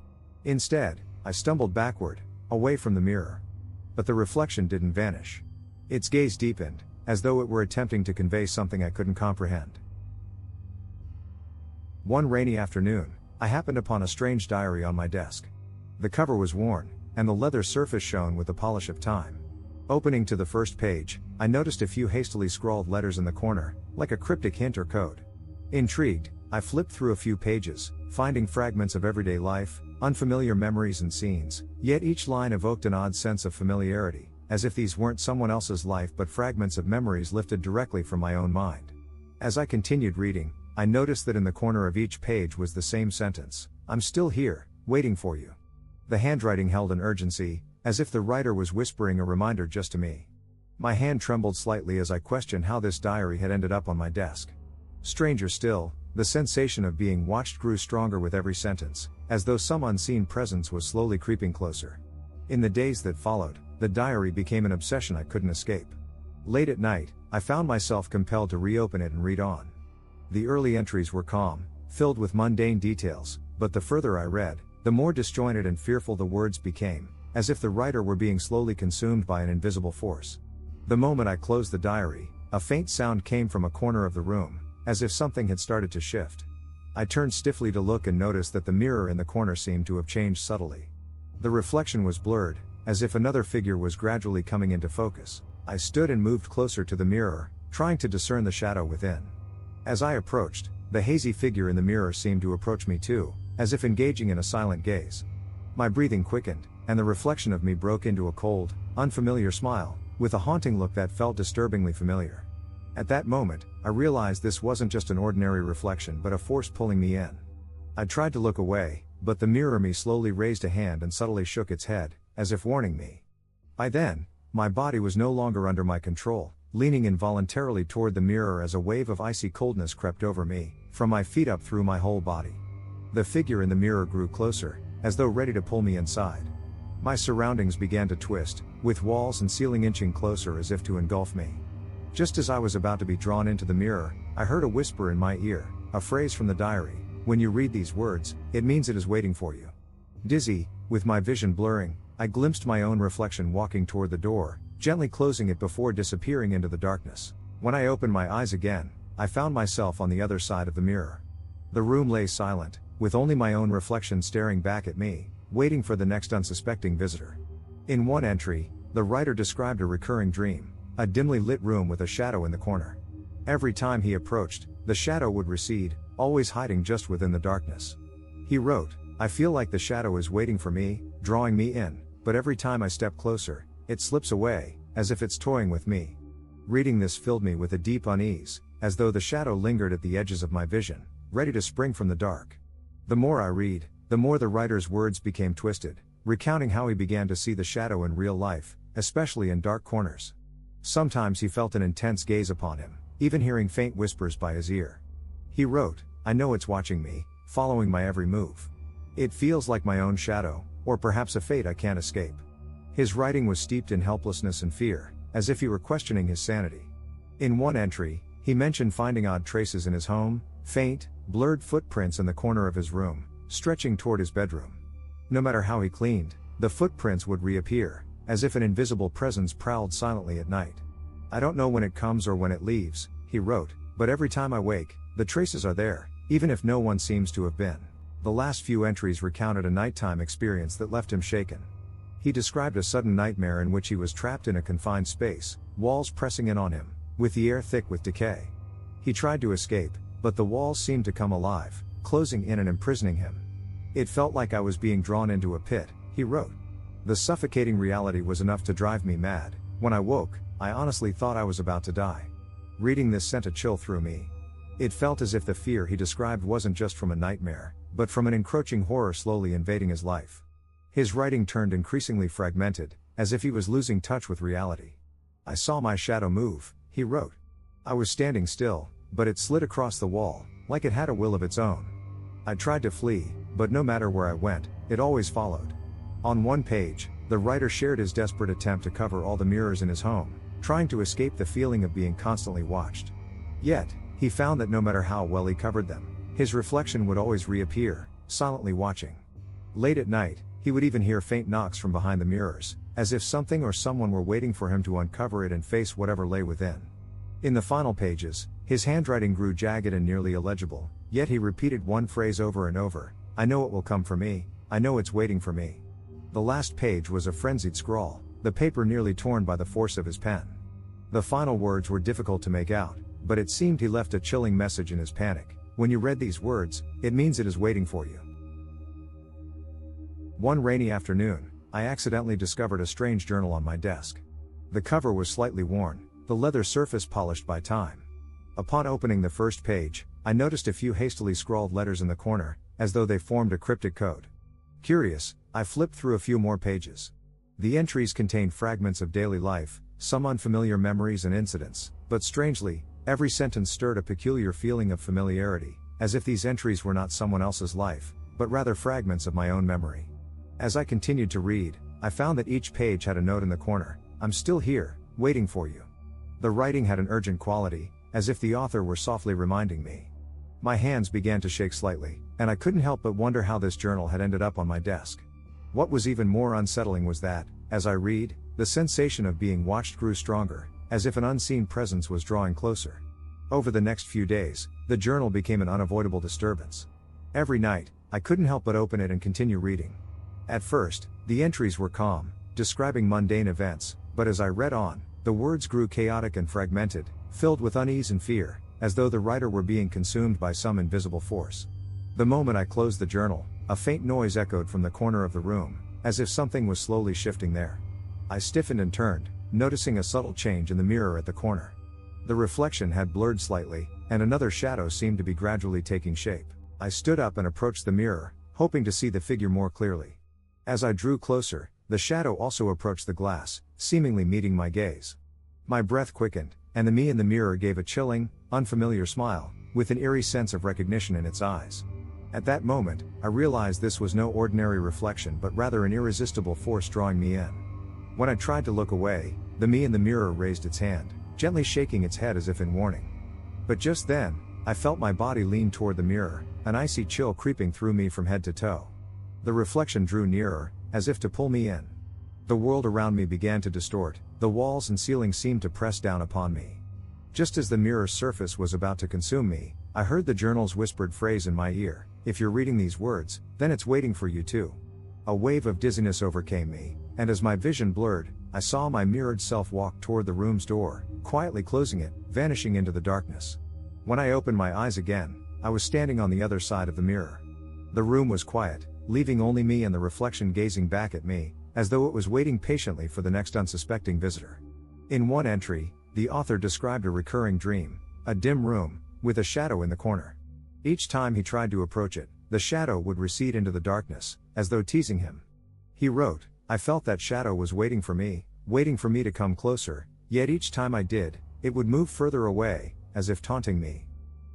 Instead, I stumbled backward, away from the mirror. But the reflection didn't vanish. Its gaze deepened, as though it were attempting to convey something I couldn't comprehend. One rainy afternoon, I happened upon a strange diary on my desk. The cover was worn, and the leather surface shone with the polish of time. Opening to the first page, I noticed a few hastily scrawled letters in the corner, like a cryptic hint or code. Intrigued, I flipped through a few pages, finding fragments of everyday life, unfamiliar memories and scenes, yet each line evoked an odd sense of familiarity, as if these weren't someone else's life but fragments of memories lifted directly from my own mind. As I continued reading, I noticed that in the corner of each page was the same sentence: "I'm still here, waiting for you." The handwriting held an urgency, as if the writer was whispering a reminder just to me. My hand trembled slightly as I questioned how this diary had ended up on my desk. Stranger still, the sensation of being watched grew stronger with every sentence, as though some unseen presence was slowly creeping closer. In the days that followed, the diary became an obsession I couldn't escape. Late at night, I found myself compelled to reopen it and read on. The early entries were calm, filled with mundane details, but the further I read, the more disjointed and fearful the words became, as if the writer were being slowly consumed by an invisible force. The moment I closed the diary, a faint sound came from a corner of the room, as if something had started to shift. I turned stiffly to look and noticed that the mirror in the corner seemed to have changed subtly. The reflection was blurred, as if another figure was gradually coming into focus. I stood and moved closer to the mirror, trying to discern the shadow within. As I approached, the hazy figure in the mirror seemed to approach me too, as if engaging in a silent gaze. My breathing quickened, and the reflection of me broke into a cold, unfamiliar smile, with a haunting look that felt disturbingly familiar. At that moment, I realized this wasn't just an ordinary reflection but a force pulling me in. I tried to look away, but the mirror me slowly raised a hand and subtly shook its head, as if warning me. By then, my body was no longer under my control, leaning involuntarily toward the mirror as a wave of icy coldness crept over me, from my feet up through my whole body. The figure in the mirror grew closer, as though ready to pull me inside. My surroundings began to twist, with walls and ceiling inching closer as if to engulf me. Just as I was about to be drawn into the mirror, I heard a whisper in my ear, a phrase from the diary: "When you read these words, it means it is waiting for you." Dizzy, with my vision blurring, I glimpsed my own reflection walking toward the door, gently closing it before disappearing into the darkness. When I opened my eyes again, I found myself on the other side of the mirror. The room lay silent, with only my own reflection staring back at me, waiting for the next unsuspecting visitor. In one entry, the writer described a recurring dream: a dimly lit room with a shadow in the corner. Every time he approached, the shadow would recede, always hiding just within the darkness. He wrote, "I feel like the shadow is waiting for me, drawing me in, but every time I step closer, it slips away, as if it's toying with me." Reading this filled me with a deep unease, as though the shadow lingered at the edges of my vision, ready to spring from the dark. The more I read, the more the writer's words became twisted, recounting how he began to see the shadow in real life, especially in dark corners. Sometimes he felt an intense gaze upon him, even hearing faint whispers by his ear. He wrote, "I know it's watching me, following my every move. It feels like my own shadow, or perhaps a fate I can't escape." His writing was steeped in helplessness and fear, as if he were questioning his sanity. In one entry, he mentioned finding odd traces in his home, faint, blurred footprints in the corner of his room, stretching toward his bedroom. No matter how he cleaned, the footprints would reappear, as if an invisible presence prowled silently at night. "I don't know when it comes or when it leaves," he wrote, "but every time I wake, the traces are there, even if no one seems to have been." The last few entries recounted a nighttime experience that left him shaken. He described a sudden nightmare in which he was trapped in a confined space, walls pressing in on him, with the air thick with decay. He tried to escape, but the walls seemed to come alive, closing in and imprisoning him. "It felt like I was being drawn into a pit," he wrote. "The suffocating reality was enough to drive me mad. When I woke, I honestly thought I was about to die." Reading this sent a chill through me. It felt as if the fear he described wasn't just from a nightmare, but from an encroaching horror slowly invading his life. His writing turned increasingly fragmented, as if he was losing touch with reality. "I saw my shadow move," he wrote. "I was standing still, but it slid across the wall, like it had a will of its own. I tried to flee, but no matter where I went, it always followed." On one page, the writer shared his desperate attempt to cover all the mirrors in his home, trying to escape the feeling of being constantly watched. Yet, he found that no matter how well he covered them, his reflection would always reappear, silently watching. Late at night, he would even hear faint knocks from behind the mirrors, as if something or someone were waiting for him to uncover it and face whatever lay within. In the final pages, his handwriting grew jagged and nearly illegible, yet he repeated one phrase over and over: "I know it will come for me, I know it's waiting for me." The last page was a frenzied scrawl, the paper nearly torn by the force of his pen. The final words were difficult to make out, but it seemed he left a chilling message in his panic: "When you read these words, it means it is waiting for you." One rainy afternoon, I accidentally discovered a strange journal on my desk. The cover was slightly worn, the leather surface polished by time. Upon opening the first page, I noticed a few hastily scrawled letters in the corner, as though they formed a cryptic code. Curious, I flipped through a few more pages. The entries contained fragments of daily life, some unfamiliar memories and incidents, but strangely, every sentence stirred a peculiar feeling of familiarity, as if these entries were not someone else's life, but rather fragments of my own memory. As I continued to read, I found that each page had a note in the corner: "I'm still here, waiting for you." The writing had an urgent quality, as if the author were softly reminding me. My hands began to shake slightly, and I couldn't help but wonder how this journal had ended up on my desk. What was even more unsettling was that, as I read, the sensation of being watched grew stronger, as if an unseen presence was drawing closer. Over the next few days, the journal became an unavoidable disturbance. Every night, I couldn't help but open it and continue reading. At first, the entries were calm, describing mundane events, but as I read on, the words grew chaotic and fragmented, filled with unease and fear, as though the writer were being consumed by some invisible force. The moment I closed the journal, a faint noise echoed from the corner of the room, as if something was slowly shifting there. I stiffened and turned, noticing a subtle change in the mirror at the corner. The reflection had blurred slightly, and another shadow seemed to be gradually taking shape. I stood up and approached the mirror, hoping to see the figure more clearly. As I drew closer, the shadow also approached the glass, seemingly meeting my gaze. My breath quickened, and the me in the mirror gave a chilling, unfamiliar smile, with an eerie sense of recognition in its eyes. At that moment, I realized this was no ordinary reflection but rather an irresistible force drawing me in. When I tried to look away, the me in the mirror raised its hand, gently shaking its head as if in warning. But just then, I felt my body lean toward the mirror, an icy chill creeping through me from head to toe. The reflection drew nearer, as if to pull me in. The world around me began to distort, the walls and ceiling seemed to press down upon me. Just as the mirror's surface was about to consume me, I heard the journal's whispered phrase in my ear: "If you're reading these words, then it's waiting for you too." A wave of dizziness overcame me, and as my vision blurred, I saw my mirrored self walk toward the room's door, quietly closing it, vanishing into the darkness. When I opened my eyes again, I was standing on the other side of the mirror. The room was quiet, leaving only me and the reflection gazing back at me, as though it was waiting patiently for the next unsuspecting visitor. In one entry, the author described a recurring dream: a dim room, with a shadow in the corner. Each time he tried to approach it, the shadow would recede into the darkness, as though teasing him. He wrote, "I felt that shadow was waiting for me to come closer, yet each time I did, it would move further away, as if taunting me."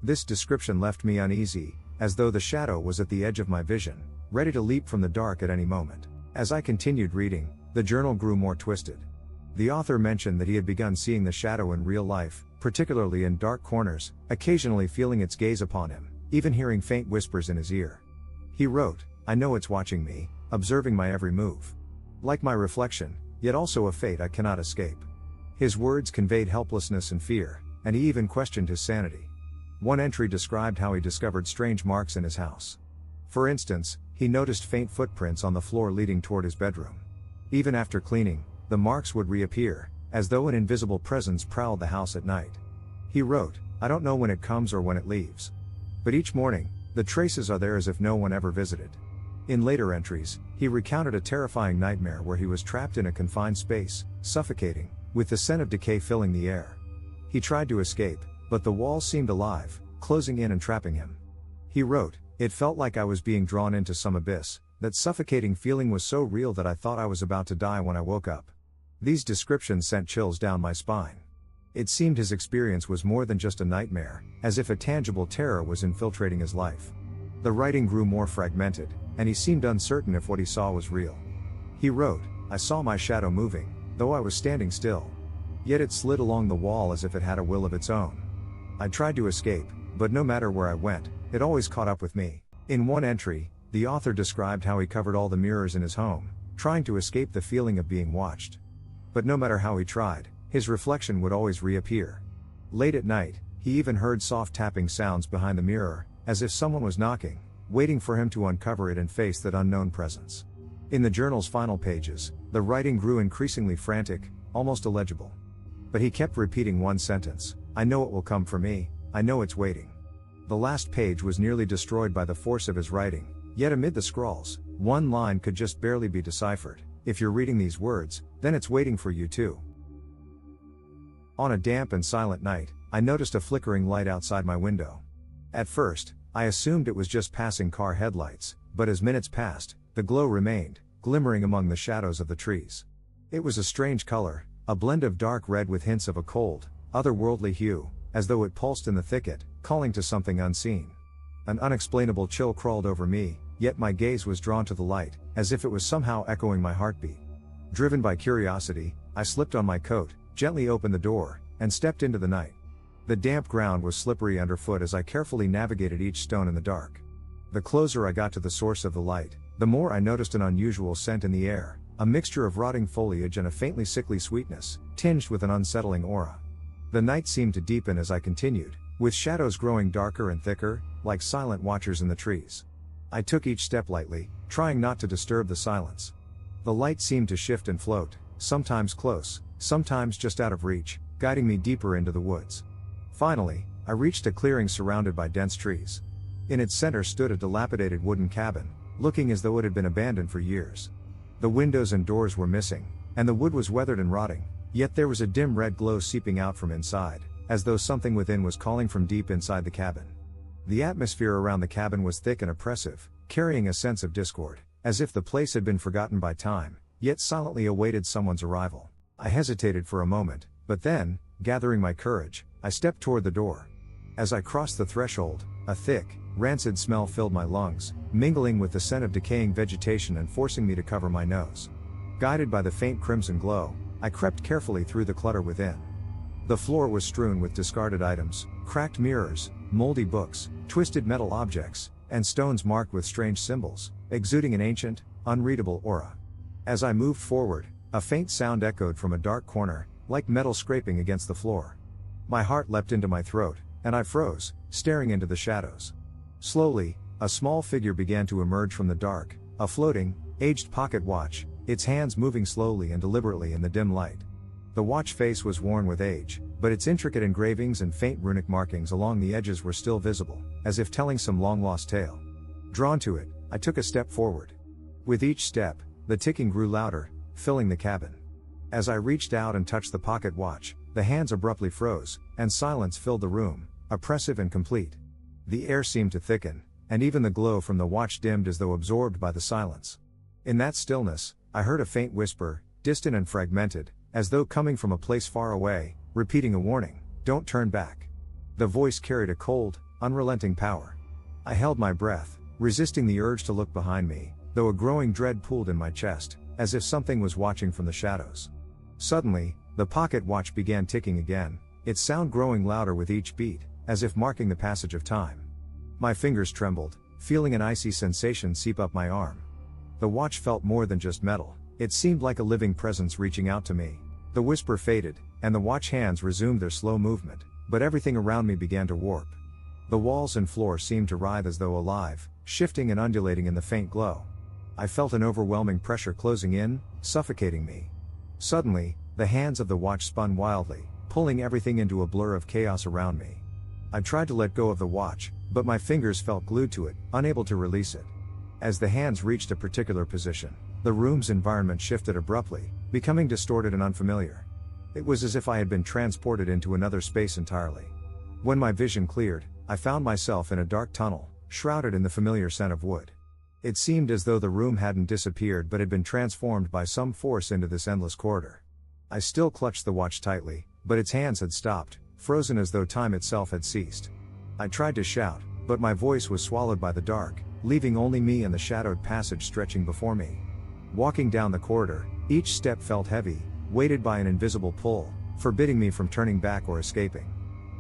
This description left me uneasy, as though the shadow was at the edge of my vision, ready to leap from the dark at any moment. As I continued reading, The journal grew more twisted. The author mentioned that he had begun seeing the shadow in real life, particularly in dark corners, occasionally feeling its gaze upon him, even hearing faint whispers in his ear. He wrote, "I know it's watching me, observing my every move. Like my reflection, yet also a fate I cannot escape." His words conveyed helplessness and fear, and he even questioned his sanity. One entry described how he discovered strange marks in his house. For instance, he noticed faint footprints on the floor leading toward his bedroom. Even after cleaning, the marks would reappear, as though an invisible presence prowled the house at night. He wrote, "I don't know when it comes or when it leaves. But each morning, the traces are there as if no one ever visited." In later entries, he recounted a terrifying nightmare where he was trapped in a confined space, suffocating, with the scent of decay filling the air. He tried to escape, but the walls seemed alive, closing in and trapping him. He wrote, "It felt like I was being drawn into some abyss. That suffocating feeling was so real that I thought I was about to die when I woke up." These descriptions sent chills down my spine. It seemed his experience was more than just a nightmare, as if a tangible terror was infiltrating his life. The writing grew more fragmented, and he seemed uncertain if what he saw was real. He wrote, "I saw my shadow moving, though I was standing still. Yet it slid along the wall as if it had a will of its own. I tried to escape, but no matter where I went, it always caught up with me." In one entry, the author described how he covered all the mirrors in his home, trying to escape the feeling of being watched. But no matter how he tried, his reflection would always reappear. Late at night, he even heard soft tapping sounds behind the mirror, as if someone was knocking, waiting for him to uncover it and face that unknown presence. In the journal's final pages, the writing grew increasingly frantic, almost illegible. But he kept repeating one sentence, "I know it will come for me, I know it's waiting." The last page was nearly destroyed by the force of his writing, yet amid the scrawls, one line could just barely be deciphered. "If you're reading these words, then it's waiting for you too." On a damp and silent night, I noticed a flickering light outside my window. At first, I assumed it was just passing car headlights, but as minutes passed, the glow remained, glimmering among the shadows of the trees. It was a strange color, a blend of dark red with hints of a cold, otherworldly hue, as though it pulsed in the thicket, calling to something unseen. An unexplainable chill crawled over me, yet my gaze was drawn to the light, as if it was somehow echoing my heartbeat. Driven by curiosity, I slipped on my coat, gently opened the door, and stepped into the night. The damp ground was slippery underfoot as I carefully navigated each stone in the dark. The closer I got to the source of the light, the more I noticed an unusual scent in the air, a mixture of rotting foliage and a faintly sickly sweetness, tinged with an unsettling aura. The night seemed to deepen as I continued, with shadows growing darker and thicker, like silent watchers in the trees. I took each step lightly, trying not to disturb the silence. The light seemed to shift and float, sometimes close, sometimes just out of reach, guiding me deeper into the woods. Finally, I reached a clearing surrounded by dense trees. In its center stood a dilapidated wooden cabin, looking as though it had been abandoned for years. The windows and doors were missing, and the wood was weathered and rotting, yet there was a dim red glow seeping out from inside, as though something within was calling from deep inside the cabin. The atmosphere around the cabin was thick and oppressive, carrying a sense of discord, as if the place had been forgotten by time, yet silently awaited someone's arrival. I hesitated for a moment, but then, gathering my courage, I stepped toward the door. As I crossed the threshold, a thick, rancid smell filled my lungs, mingling with the scent of decaying vegetation and forcing me to cover my nose. Guided by the faint crimson glow, I crept carefully through the clutter within. The floor was strewn with discarded items, cracked mirrors, moldy books, twisted metal objects, and stones marked with strange symbols, exuding an ancient, unreadable aura. As I moved forward, a faint sound echoed from a dark corner, like metal scraping against the floor. My heart leapt into my throat, and I froze, staring into the shadows. Slowly, a small figure began to emerge from the dark, a floating, aged pocket watch, its hands moving slowly and deliberately in the dim light. The watch face was worn with age, but its intricate engravings and faint runic markings along the edges were still visible, as if telling some long-lost tale. Drawn to it, I took a step forward. With each step, the ticking grew louder, filling the cabin. As I reached out and touched the pocket watch, the hands abruptly froze, and silence filled the room, oppressive and complete. The air seemed to thicken, and even the glow from the watch dimmed as though absorbed by the silence. In that stillness, I heard a faint whisper, distant and fragmented, as though coming from a place far away, repeating a warning, "Don't turn back." The voice carried a cold, unrelenting power. I held my breath, resisting the urge to look behind me, though a growing dread pooled in my chest, as if something was watching from the shadows. Suddenly, the pocket watch began ticking again, its sound growing louder with each beat, as if marking the passage of time. My fingers trembled, feeling an icy sensation seep up my arm. The watch felt more than just metal, it seemed like a living presence reaching out to me. The whisper faded, and the watch hands resumed their slow movement, but everything around me began to warp. The walls and floor seemed to writhe as though alive, shifting and undulating in the faint glow. I felt an overwhelming pressure closing in, suffocating me. Suddenly, the hands of the watch spun wildly, pulling everything into a blur of chaos around me. I tried to let go of the watch, but my fingers felt glued to it, unable to release it. As the hands reached a particular position, the room's environment shifted abruptly, becoming distorted and unfamiliar. It was as if I had been transported into another space entirely. When my vision cleared, I found myself in a dark tunnel, shrouded in the familiar scent of wood. It seemed as though the room hadn't disappeared but had been transformed by some force into this endless corridor. I still clutched the watch tightly, but its hands had stopped, frozen as though time itself had ceased. I tried to shout, but my voice was swallowed by the dark, leaving only me and the shadowed passage stretching before me. Walking down the corridor, each step felt heavy, weighted by an invisible pull, forbidding me from turning back or escaping.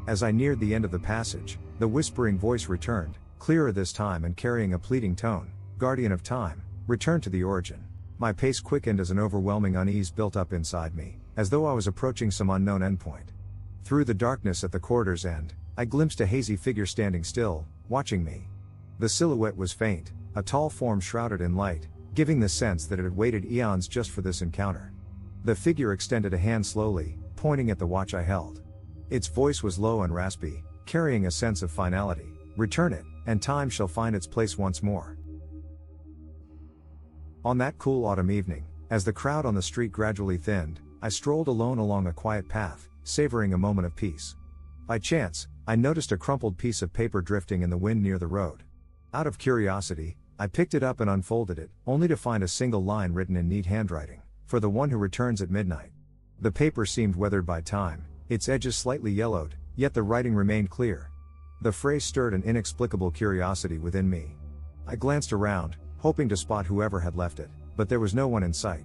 As I neared the end of the passage, the whispering voice returned, clearer this time and carrying a pleading tone. Guardian of time, return to the origin. My pace quickened as an overwhelming unease built up inside me, as though I was approaching some unknown endpoint. Through the darkness at the corridor's end, I glimpsed a hazy figure standing still, watching me. The silhouette was faint, a tall form shrouded in light, giving the sense that it had waited eons just for this encounter. The figure extended a hand slowly, pointing at the watch I held. Its voice was low and raspy, carrying a sense of finality. Return it, and time shall find its place once more. On that cool autumn evening, as the crowd on the street gradually thinned, I strolled alone along a quiet path, savoring a moment of peace. By chance, I noticed a crumpled piece of paper drifting in the wind near the road. Out of curiosity, I picked it up and unfolded it, only to find a single line written in neat handwriting, for the one who returns at midnight. The paper seemed weathered by time, its edges slightly yellowed, yet the writing remained clear. The phrase stirred an inexplicable curiosity within me. I glanced around, hoping to spot whoever had left it, but there was no one in sight.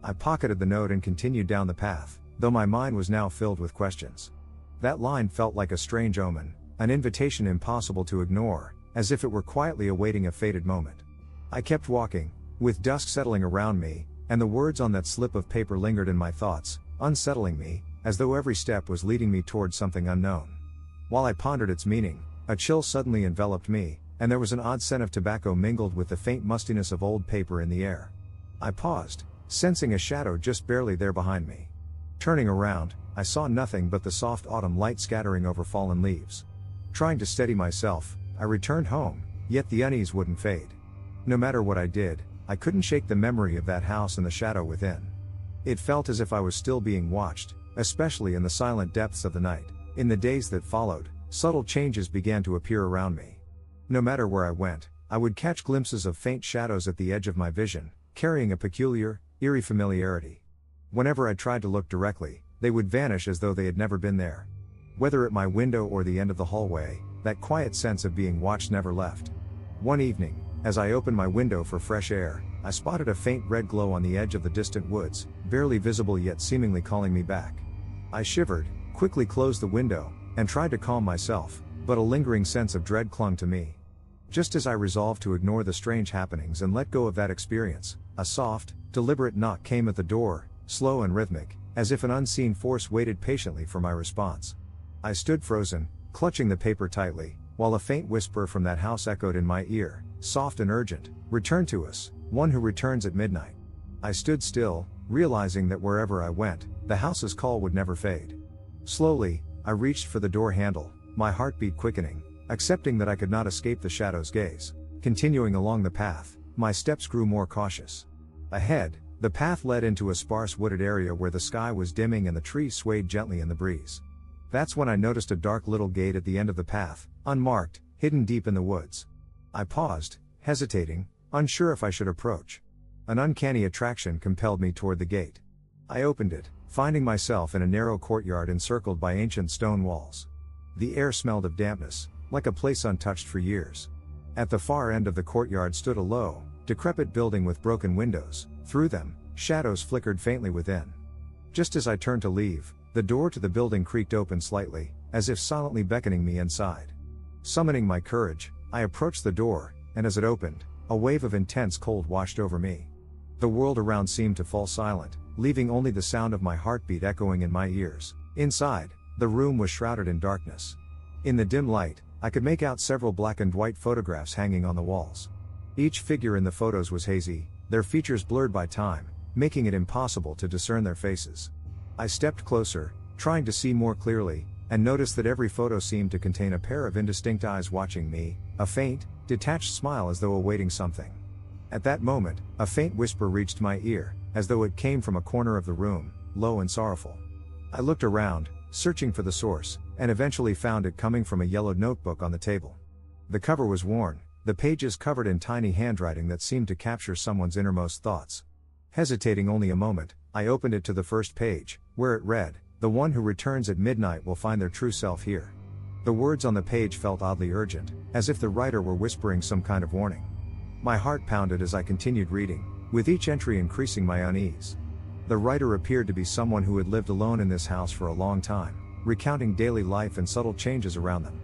I pocketed the note and continued down the path, though my mind was now filled with questions. That line felt like a strange omen, an invitation impossible to ignore, as if it were quietly awaiting a fated moment. I kept walking, with dusk settling around me, and the words on that slip of paper lingered in my thoughts, unsettling me, as though every step was leading me toward something unknown. While I pondered its meaning, a chill suddenly enveloped me, and there was an odd scent of tobacco mingled with the faint mustiness of old paper in the air. I paused, sensing a shadow just barely there behind me. Turning around, I saw nothing but the soft autumn light scattering over fallen leaves. Trying to steady myself, I returned home, yet the unease wouldn't fade. No matter what I did, I couldn't shake the memory of that house and the shadow within. It felt as if I was still being watched, especially in the silent depths of the night. In the days that followed, subtle changes began to appear around me. No matter where I went, I would catch glimpses of faint shadows at the edge of my vision, carrying a peculiar, eerie familiarity. Whenever I tried to look directly, they would vanish as though they had never been there. Whether at my window or the end of the hallway, that quiet sense of being watched never left. One evening, as I opened my window for fresh air, I spotted a faint red glow on the edge of the distant woods, barely visible yet seemingly calling me back. I shivered, quickly closed the window, and tried to calm myself, but a lingering sense of dread clung to me. Just as I resolved to ignore the strange happenings and let go of that experience, a soft, deliberate knock came at the door, slow and rhythmic, as if an unseen force waited patiently for my response. I stood frozen, clutching the paper tightly, while a faint whisper from that house echoed in my ear, soft and urgent, "Return to us, one who returns at midnight." I stood still, realizing that wherever I went, the house's call would never fade. Slowly, I reached for the door handle, my heartbeat quickening, accepting that I could not escape the shadow's gaze. Continuing along the path, my steps grew more cautious. Ahead, the path led into a sparse wooded area where the sky was dimming and the trees swayed gently in the breeze. That's when I noticed a dark little gate at the end of the path, unmarked, hidden deep in the woods. I paused, hesitating, unsure if I should approach. An uncanny attraction compelled me toward the gate. I opened it, finding myself in a narrow courtyard encircled by ancient stone walls. The air smelled of dampness, like a place untouched for years. At the far end of the courtyard stood a low, decrepit building with broken windows. Through them, shadows flickered faintly within. Just as I turned to leave, the door to the building creaked open slightly, as if silently beckoning me inside. Summoning my courage, I approached the door, and as it opened, a wave of intense cold washed over me. The world around seemed to fall silent, leaving only the sound of my heartbeat echoing in my ears. Inside, the room was shrouded in darkness. In the dim light, I could make out several black and white photographs hanging on the walls. Each figure in the photos was hazy, their features blurred by time, making it impossible to discern their faces. I stepped closer, trying to see more clearly, and noticed that every photo seemed to contain a pair of indistinct eyes watching me, a faint, detached smile as though awaiting something. At that moment, a faint whisper reached my ear, as though it came from a corner of the room, low and sorrowful. I looked around, searching for the source, and eventually found it coming from a yellowed notebook on the table. The cover was worn, the pages covered in tiny handwriting that seemed to capture someone's innermost thoughts. Hesitating only a moment, I opened it to the first page, where it read, "The one who returns at midnight will find their true self here." The words on the page felt oddly urgent, as if the writer were whispering some kind of warning. My heart pounded as I continued reading, with each entry increasing my unease. The writer appeared to be someone who had lived alone in this house for a long time, recounting daily life and subtle changes around them.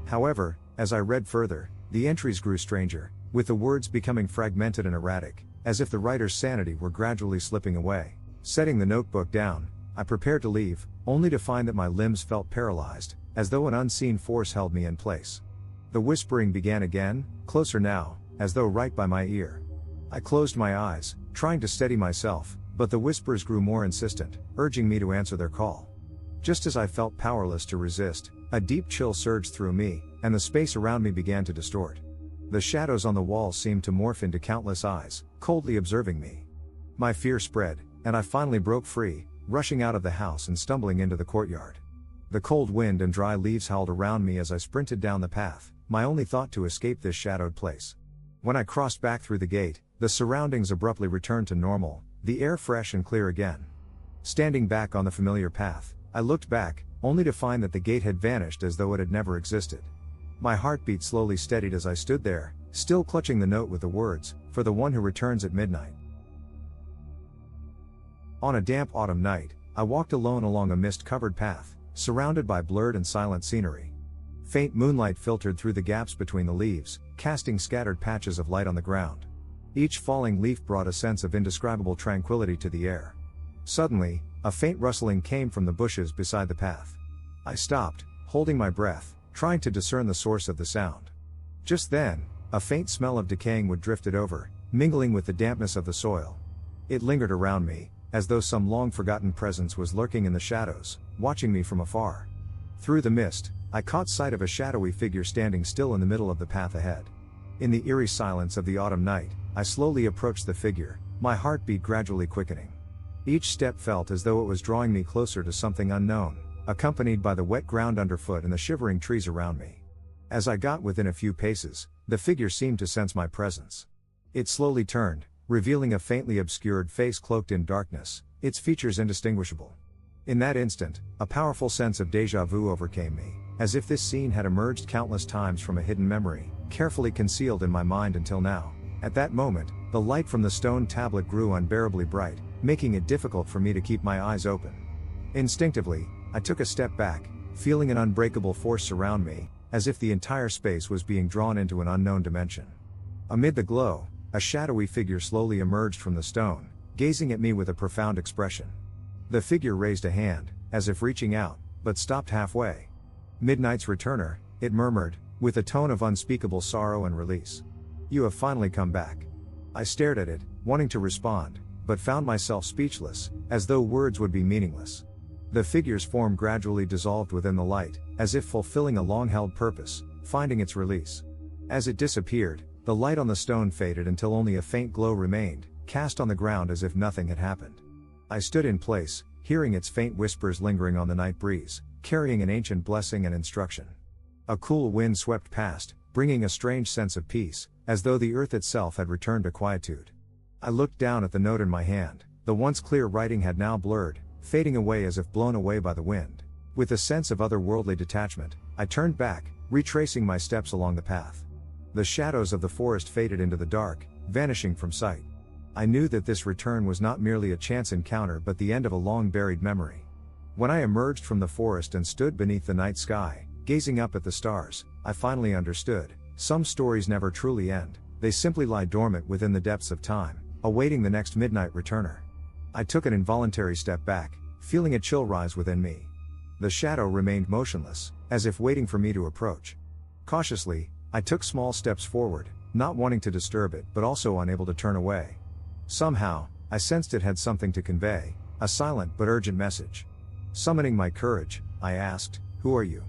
However, as I read further, the entries grew stranger, with the words becoming fragmented and erratic, as if the writer's sanity were gradually slipping away. Setting the notebook down, I prepared to leave, only to find that my limbs felt paralyzed, as though an unseen force held me in place. The whispering began again, closer now, as though right by my ear. I closed my eyes, trying to steady myself, but the whispers grew more insistent, urging me to answer their call. Just as I felt powerless to resist, a deep chill surged through me, and the space around me began to distort. The shadows on the walls seemed to morph into countless eyes, coldly observing me. My fear spread, and I finally broke free, rushing out of the house and stumbling into the courtyard. The cold wind and dry leaves howled around me as I sprinted down the path, my only thought to escape this shadowed place. When I crossed back through the gate, the surroundings abruptly returned to normal, the air fresh and clear again. Standing back on the familiar path, I looked back, only to find that the gate had vanished as though it had never existed. My heartbeat slowly steadied as I stood there, still clutching the note with the words, "For the one who returns at midnight." On a damp autumn night, I walked alone along a mist-covered path, surrounded by blurred and silent scenery. Faint moonlight filtered through the gaps between the leaves, casting scattered patches of light on the ground. Each falling leaf brought a sense of indescribable tranquility to the air. Suddenly, a faint rustling came from the bushes beside the path. I stopped, holding my breath, trying to discern the source of the sound. Just then, a faint smell of decaying wood drifted over, mingling with the dampness of the soil. It lingered around me, as though some long-forgotten presence was lurking in the shadows, watching me from afar. Through the mist, I caught sight of a shadowy figure standing still in the middle of the path ahead. In the eerie silence of the autumn night, I slowly approached the figure, my heartbeat gradually quickening. Each step felt as though it was drawing me closer to something unknown, accompanied by the wet ground underfoot and the shivering trees around me. As I got within a few paces, the figure seemed to sense my presence. It slowly turned, revealing a faintly obscured face cloaked in darkness, its features indistinguishable. In that instant, a powerful sense of déjà vu overcame me, as if this scene had emerged countless times from a hidden memory, carefully concealed in my mind until now. At that moment, the light from the stone tablet grew unbearably bright, making it difficult for me to keep my eyes open. Instinctively, I took a step back, feeling an unbreakable force surround me, as if the entire space was being drawn into an unknown dimension. Amid the glow, a shadowy figure slowly emerged from the stone, gazing at me with a profound expression. The figure raised a hand, as if reaching out, but stopped halfway. "Midnight's returner," it murmured, with a tone of unspeakable sorrow and release. "You have finally come back." I stared at it, wanting to respond, but found myself speechless, as though words would be meaningless. The figure's form gradually dissolved within the light, as if fulfilling a long-held purpose, finding its release. As it disappeared, the light on the stone faded until only a faint glow remained, cast on the ground as if nothing had happened. I stood in place, hearing its faint whispers lingering on the night breeze, carrying an ancient blessing and instruction. A cool wind swept past, bringing a strange sense of peace, as though the earth itself had returned to quietude. I looked down at the note in my hand. The once clear writing had now blurred, fading away as if blown away by the wind. With a sense of otherworldly detachment, I turned back, retracing my steps along the path. The shadows of the forest faded into the dark, vanishing from sight. I knew that this return was not merely a chance encounter but the end of a long buried memory. When I emerged from the forest and stood beneath the night sky, gazing up at the stars, I finally understood. Some stories never truly end, they simply lie dormant within the depths of time, awaiting the next midnight returner. I took an involuntary step back, feeling a chill rise within me. The shadow remained motionless, as if waiting for me to approach. Cautiously, I took small steps forward, not wanting to disturb it but also unable to turn away. Somehow, I sensed it had something to convey, a silent but urgent message. Summoning my courage, I asked, "Who are you?"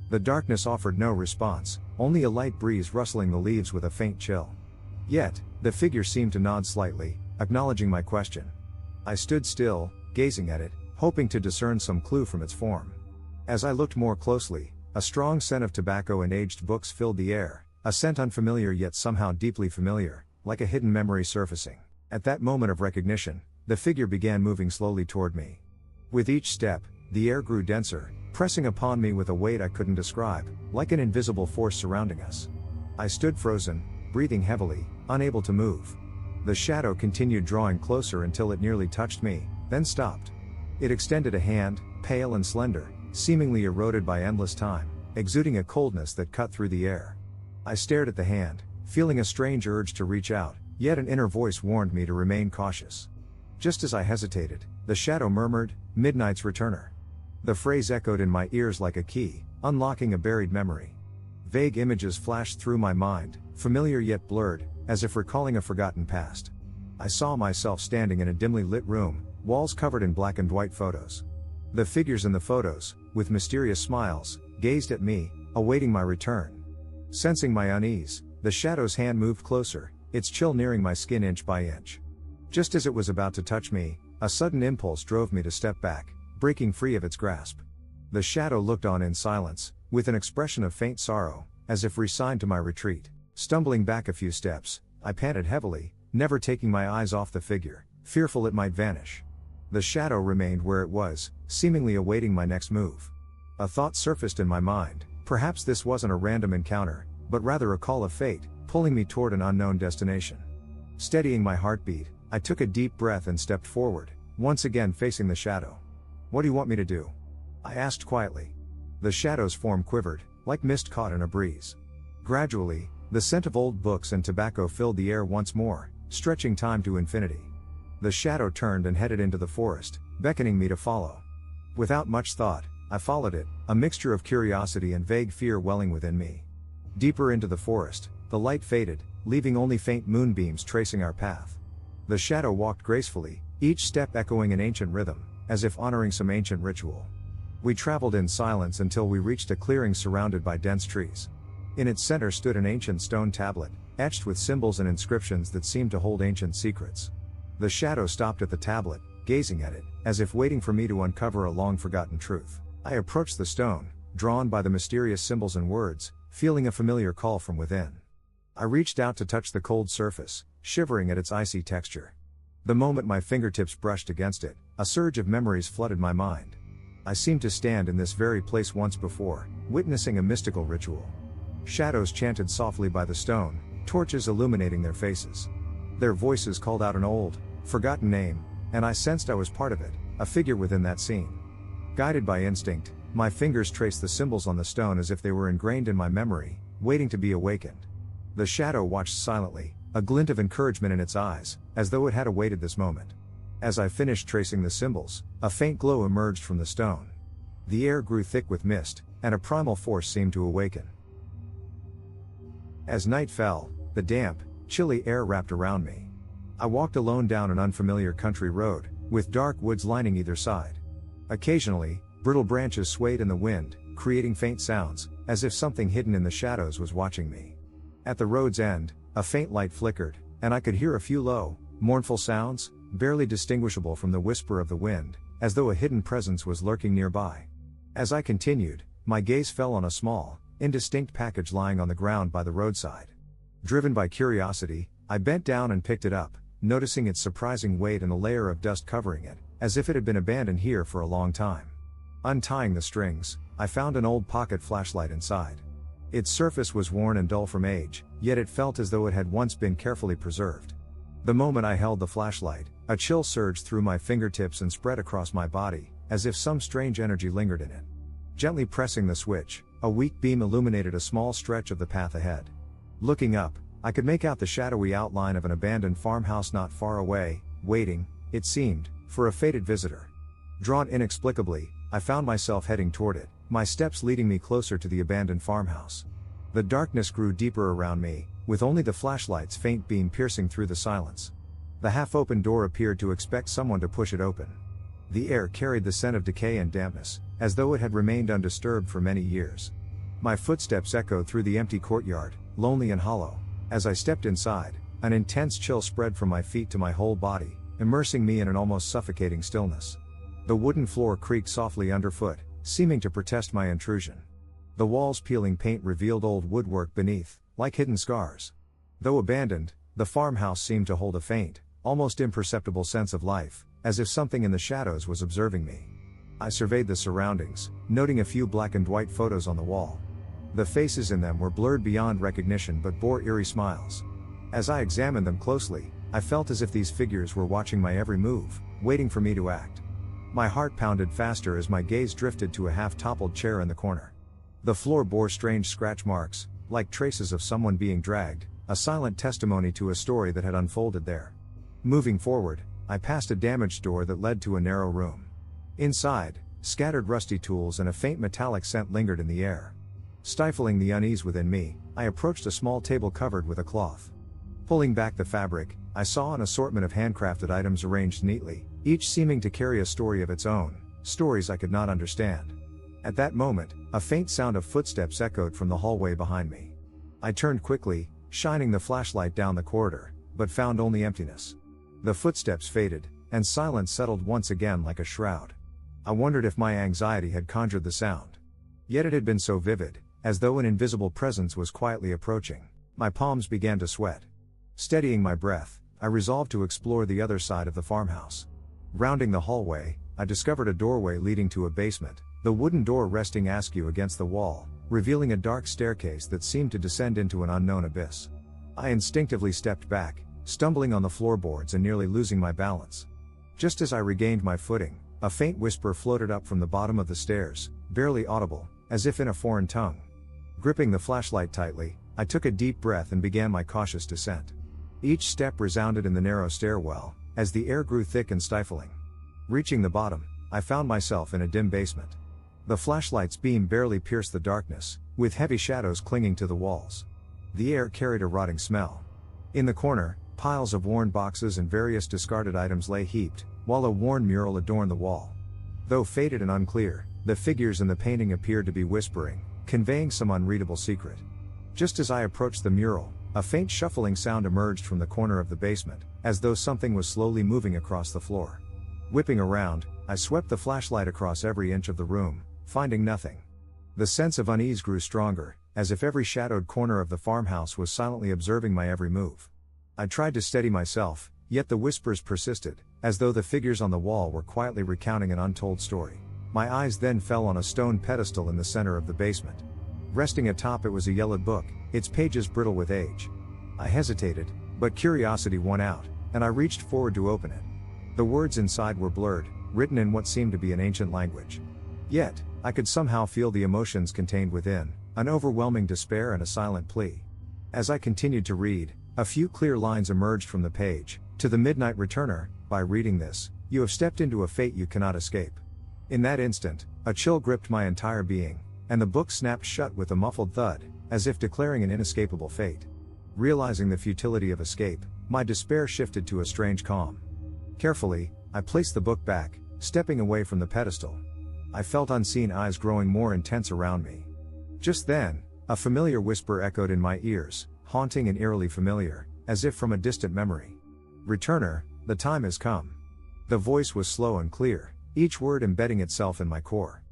The darkness offered no response, only a light breeze rustling the leaves with a faint chill. Yet, the figure seemed to nod slightly, acknowledging my question. I stood still, gazing at it, hoping to discern some clue from its form. As I looked more closely, a strong scent of tobacco and aged books filled the air, a scent unfamiliar yet somehow deeply familiar, like a hidden memory surfacing. At that moment of recognition, the figure began moving slowly toward me. With each step, the air grew denser, pressing upon me with a weight I couldn't describe, like an invisible force surrounding us. I stood frozen, breathing heavily, unable to move. The shadow continued drawing closer until it nearly touched me, then stopped. It extended a hand, pale and slender, seemingly eroded by endless time, exuding a coldness that cut through the air. I stared at the hand, feeling a strange urge to reach out, yet an inner voice warned me to remain cautious. Just as I hesitated, the shadow murmured, "Midnight's returner." The phrase echoed in my ears like a key, unlocking a buried memory. Vague images flashed through my mind, familiar yet blurred, as if recalling a forgotten past. I saw myself standing in a dimly lit room, walls covered in black and white photos. The figures in the photos, with mysterious smiles, gazed at me, awaiting my return. Sensing my unease, the shadow's hand moved closer, its chill nearing my skin inch by inch. Just as it was about to touch me, a sudden impulse drove me to step back, breaking free of its grasp. The shadow looked on in silence, with an expression of faint sorrow, as if resigned to my retreat. Stumbling back a few steps, I panted heavily, never taking my eyes off the figure, fearful it might vanish. The shadow remained where it was, seemingly awaiting my next move. A thought surfaced in my mind, perhaps this wasn't a random encounter, but rather a call of fate, pulling me toward an unknown destination. Steadying my heartbeat, I took a deep breath and stepped forward, once again facing the shadow. "What do you want me to do?" I asked quietly. The shadow's form quivered, like mist caught in a breeze. Gradually, the scent of old books and tobacco filled the air once more, stretching time to infinity. The shadow turned and headed into the forest, beckoning me to follow. Without much thought, I followed it, a mixture of curiosity and vague fear welling within me. Deeper into the forest, the light faded, leaving only faint moonbeams tracing our path. The shadow walked gracefully, each step echoing an ancient rhythm, as if honoring some ancient ritual. We traveled in silence until we reached a clearing surrounded by dense trees. In its center stood an ancient stone tablet, etched with symbols and inscriptions that seemed to hold ancient secrets. The shadow stopped at the tablet, gazing at it, as if waiting for me to uncover a long-forgotten truth. I approached the stone, drawn by the mysterious symbols and words, feeling a familiar call from within. I reached out to touch the cold surface, shivering at its icy texture. The moment my fingertips brushed against it, a surge of memories flooded my mind. I seemed to stand in this very place once before, witnessing a mystical ritual. Shadows chanted softly by the stone, torches illuminating their faces. Their voices called out an old, forgotten name, and I sensed I was part of it, a figure within that scene. Guided by instinct, my fingers traced the symbols on the stone as if they were ingrained in my memory, waiting to be awakened. The shadow watched silently, a glint of encouragement in its eyes, as though it had awaited this moment. As I finished tracing the symbols, a faint glow emerged from the stone. The air grew thick with mist, and a primal force seemed to awaken. As night fell, the damp, chilly air wrapped around me. I walked alone down an unfamiliar country road, with dark woods lining either side. Occasionally, brittle branches swayed in the wind, creating faint sounds, as if something hidden in the shadows was watching me. At the road's end, a faint light flickered, and I could hear a few low, mournful sounds, barely distinguishable from the whisper of the wind, as though a hidden presence was lurking nearby. As I continued, my gaze fell on a small, indistinct package lying on the ground by the roadside. Driven by curiosity, I bent down and picked it up, noticing its surprising weight and the layer of dust covering it, as if it had been abandoned here for a long time. Untying the strings, I found an old pocket flashlight inside. Its surface was worn and dull from age, yet it felt as though it had once been carefully preserved. The moment I held the flashlight, a chill surged through my fingertips and spread across my body, as if some strange energy lingered in it. Gently pressing the switch, a weak beam illuminated a small stretch of the path ahead. Looking up, I could make out the shadowy outline of an abandoned farmhouse not far away, waiting, it seemed, for a fated visitor. Drawn inexplicably, I found myself heading toward it, my steps leading me closer to the abandoned farmhouse. The darkness grew deeper around me, with only the flashlight's faint beam piercing through the silence. The half-open door appeared to expect someone to push it open. The air carried the scent of decay and dampness, as though it had remained undisturbed for many years. My footsteps echoed through the empty courtyard, lonely and hollow. As I stepped inside, an intense chill spread from my feet to my whole body, immersing me in an almost suffocating stillness. The wooden floor creaked softly underfoot, seeming to protest my intrusion. The walls' peeling paint revealed old woodwork beneath, like hidden scars. Though abandoned, the farmhouse seemed to hold a faint, almost imperceptible sense of life, as if something in the shadows was observing me. I surveyed the surroundings, noting a few black and white photos on the wall. The faces in them were blurred beyond recognition but bore eerie smiles. As I examined them closely, I felt as if these figures were watching my every move, waiting for me to act. My heart pounded faster as my gaze drifted to a half-toppled chair in the corner. The floor bore strange scratch marks, like traces of someone being dragged, a silent testimony to a story that had unfolded there. Moving forward, I passed a damaged door that led to a narrow room. Inside, scattered rusty tools and a faint metallic scent lingered in the air. Stifling the unease within me, I approached a small table covered with a cloth. Pulling back the fabric, I saw an assortment of handcrafted items arranged neatly, each seeming to carry a story of its own, stories I could not understand. At that moment, a faint sound of footsteps echoed from the hallway behind me. I turned quickly, shining the flashlight down the corridor, but found only emptiness. The footsteps faded, and silence settled once again like a shroud. I wondered if my anxiety had conjured the sound. Yet it had been so vivid, as though an invisible presence was quietly approaching. My palms began to sweat. Steadying my breath, I resolved to explore the other side of the farmhouse. Rounding the hallway, I discovered a doorway leading to a basement, the wooden door resting askew against the wall, revealing a dark staircase that seemed to descend into an unknown abyss. I instinctively stepped back, stumbling on the floorboards and nearly losing my balance. Just as I regained my footing, a faint whisper floated up from the bottom of the stairs, barely audible, as if in a foreign tongue. Gripping the flashlight tightly, I took a deep breath and began my cautious descent. Each step resounded in the narrow stairwell, as the air grew thick and stifling. Reaching the bottom, I found myself in a dim basement. The flashlight's beam barely pierced the darkness, with heavy shadows clinging to the walls. The air carried a rotting smell. In the corner, piles of worn boxes and various discarded items lay heaped, while a worn mural adorned the wall. Though faded and unclear, the figures in the painting appeared to be whispering, conveying some unreadable secret. Just as I approached the mural, a faint shuffling sound emerged from the corner of the basement, as though something was slowly moving across the floor. Whipping around, I swept the flashlight across every inch of the room, finding nothing. The sense of unease grew stronger, as if every shadowed corner of the farmhouse was silently observing my every move. I tried to steady myself, yet the whispers persisted, as though the figures on the wall were quietly recounting an untold story. My eyes then fell on a stone pedestal in the center of the basement. Resting atop it was a yellowed book, its pages brittle with age. I hesitated, but curiosity won out, and I reached forward to open it. The words inside were blurred, written in what seemed to be an ancient language. Yet, I could somehow feel the emotions contained within, an overwhelming despair and a silent plea. As I continued to read, a few clear lines emerged from the page. To the midnight returner, by reading this, you have stepped into a fate you cannot escape. In that instant, a chill gripped my entire being, and the book snapped shut with a muffled thud, as if declaring an inescapable fate. Realizing the futility of escape, my despair shifted to a strange calm. Carefully, I placed the book back, stepping away from the pedestal. I felt unseen eyes growing more intense around me. Just then, a familiar whisper echoed in my ears, haunting and eerily familiar, as if from a distant memory. "Returner, the time has come." The voice was slow and clear, each word embedding itself in my core.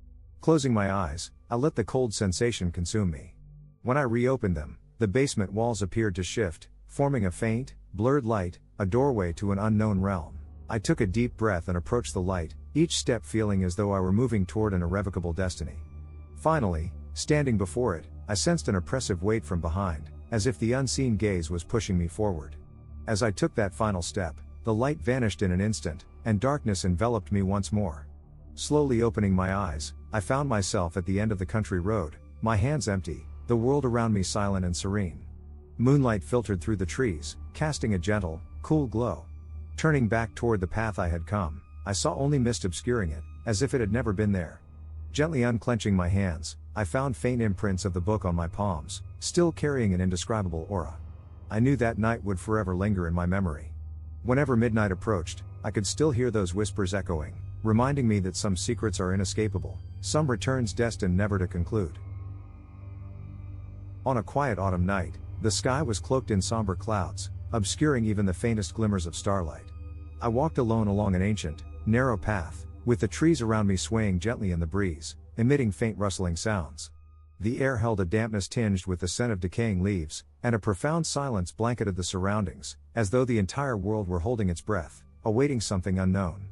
Closing my eyes, I let the cold sensation consume me. When I reopened them, the basement walls appeared to shift, forming a faint, blurred light, a doorway to an unknown realm. I took a deep breath and approached the light, each step feeling as though I were moving toward an irrevocable destiny. Finally, standing before it, I sensed an oppressive weight from behind, as if the unseen gaze was pushing me forward. As I took that final step, the light vanished in an instant, and darkness enveloped me once more. Slowly opening my eyes, I found myself at the end of the country road, my hands empty, the world around me silent and serene. Moonlight filtered through the trees, casting a gentle, cool glow. Turning back toward the path I had come, I saw only mist obscuring it, as if it had never been there. Gently unclenching my hands, I found faint imprints of the book on my palms, still carrying an indescribable aura. I knew that night would forever linger in my memory. Whenever midnight approached, I could still hear those whispers echoing, reminding me that some secrets are inescapable, some returns destined never to conclude. On a quiet autumn night, the sky was cloaked in somber clouds, obscuring even the faintest glimmers of starlight. I walked alone along an ancient, narrow path, with the trees around me swaying gently in the breeze, emitting faint rustling sounds. The air held a dampness tinged with the scent of decaying leaves, and a profound silence blanketed the surroundings, as though the entire world were holding its breath, awaiting something unknown.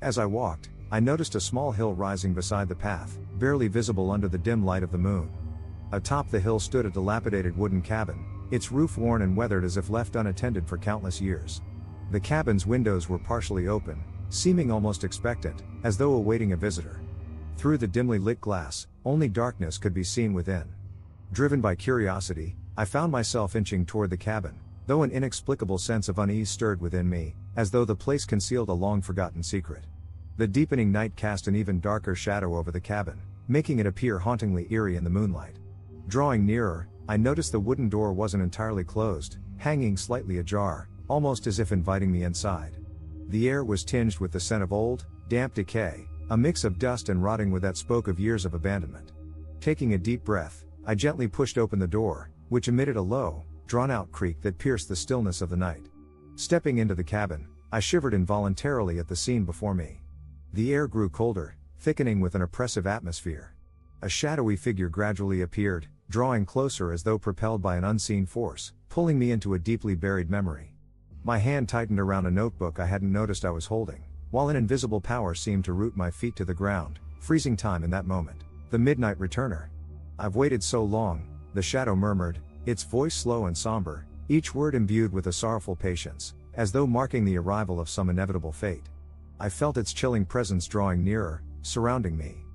As I walked, I noticed a small hill rising beside the path, barely visible under the dim light of the moon. Atop the hill stood a dilapidated wooden cabin, its roof worn and weathered as if left unattended for countless years. The cabin's windows were partially open, seeming almost expectant, as though awaiting a visitor. Through the dimly lit glass, only darkness could be seen within. Driven by curiosity, I found myself inching toward the cabin, though an inexplicable sense of unease stirred within me, as though the place concealed a long-forgotten secret. The deepening night cast an even darker shadow over the cabin, making it appear hauntingly eerie in the moonlight. Drawing nearer, I noticed the wooden door wasn't entirely closed, hanging slightly ajar, almost as if inviting me inside. The air was tinged with the scent of old, damp decay, a mix of dust and rotting wood that spoke of years of abandonment. Taking a deep breath, I gently pushed open the door, which emitted a low, drawn-out creak that pierced the stillness of the night. Stepping into the cabin, I shivered involuntarily at the scene before me. The air grew colder, thickening with an oppressive atmosphere. A shadowy figure gradually appeared, drawing closer as though propelled by an unseen force, pulling me into a deeply buried memory. My hand tightened around a notebook I hadn't noticed I was holding, while an invisible power seemed to root my feet to the ground, freezing time in that moment. The Midnight Returner. "I've waited so long," the shadow murmured, its voice slow and somber, each word imbued with a sorrowful patience, as though marking the arrival of some inevitable fate. I felt its chilling presence drawing nearer, surrounding me.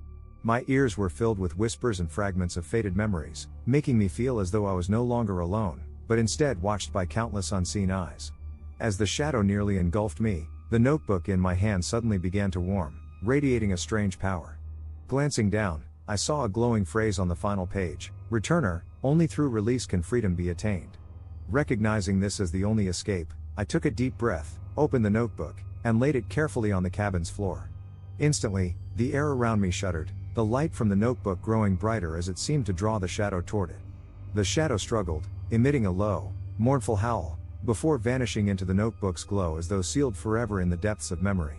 My ears were filled with whispers and fragments of faded memories, making me feel as though I was no longer alone, but instead watched by countless unseen eyes. As the shadow nearly engulfed me, the notebook in my hand suddenly began to warm, radiating a strange power. Glancing down, I saw a glowing phrase on the final page: "Returner, only through release can freedom be attained." Recognizing this as the only escape, I took a deep breath, opened the notebook, and laid it carefully on the cabin's floor. Instantly, the air around me shuddered, the light from the notebook growing brighter as it seemed to draw the shadow toward it. The shadow struggled, emitting a low, mournful howl, before vanishing into the notebook's glow as though sealed forever in the depths of memory.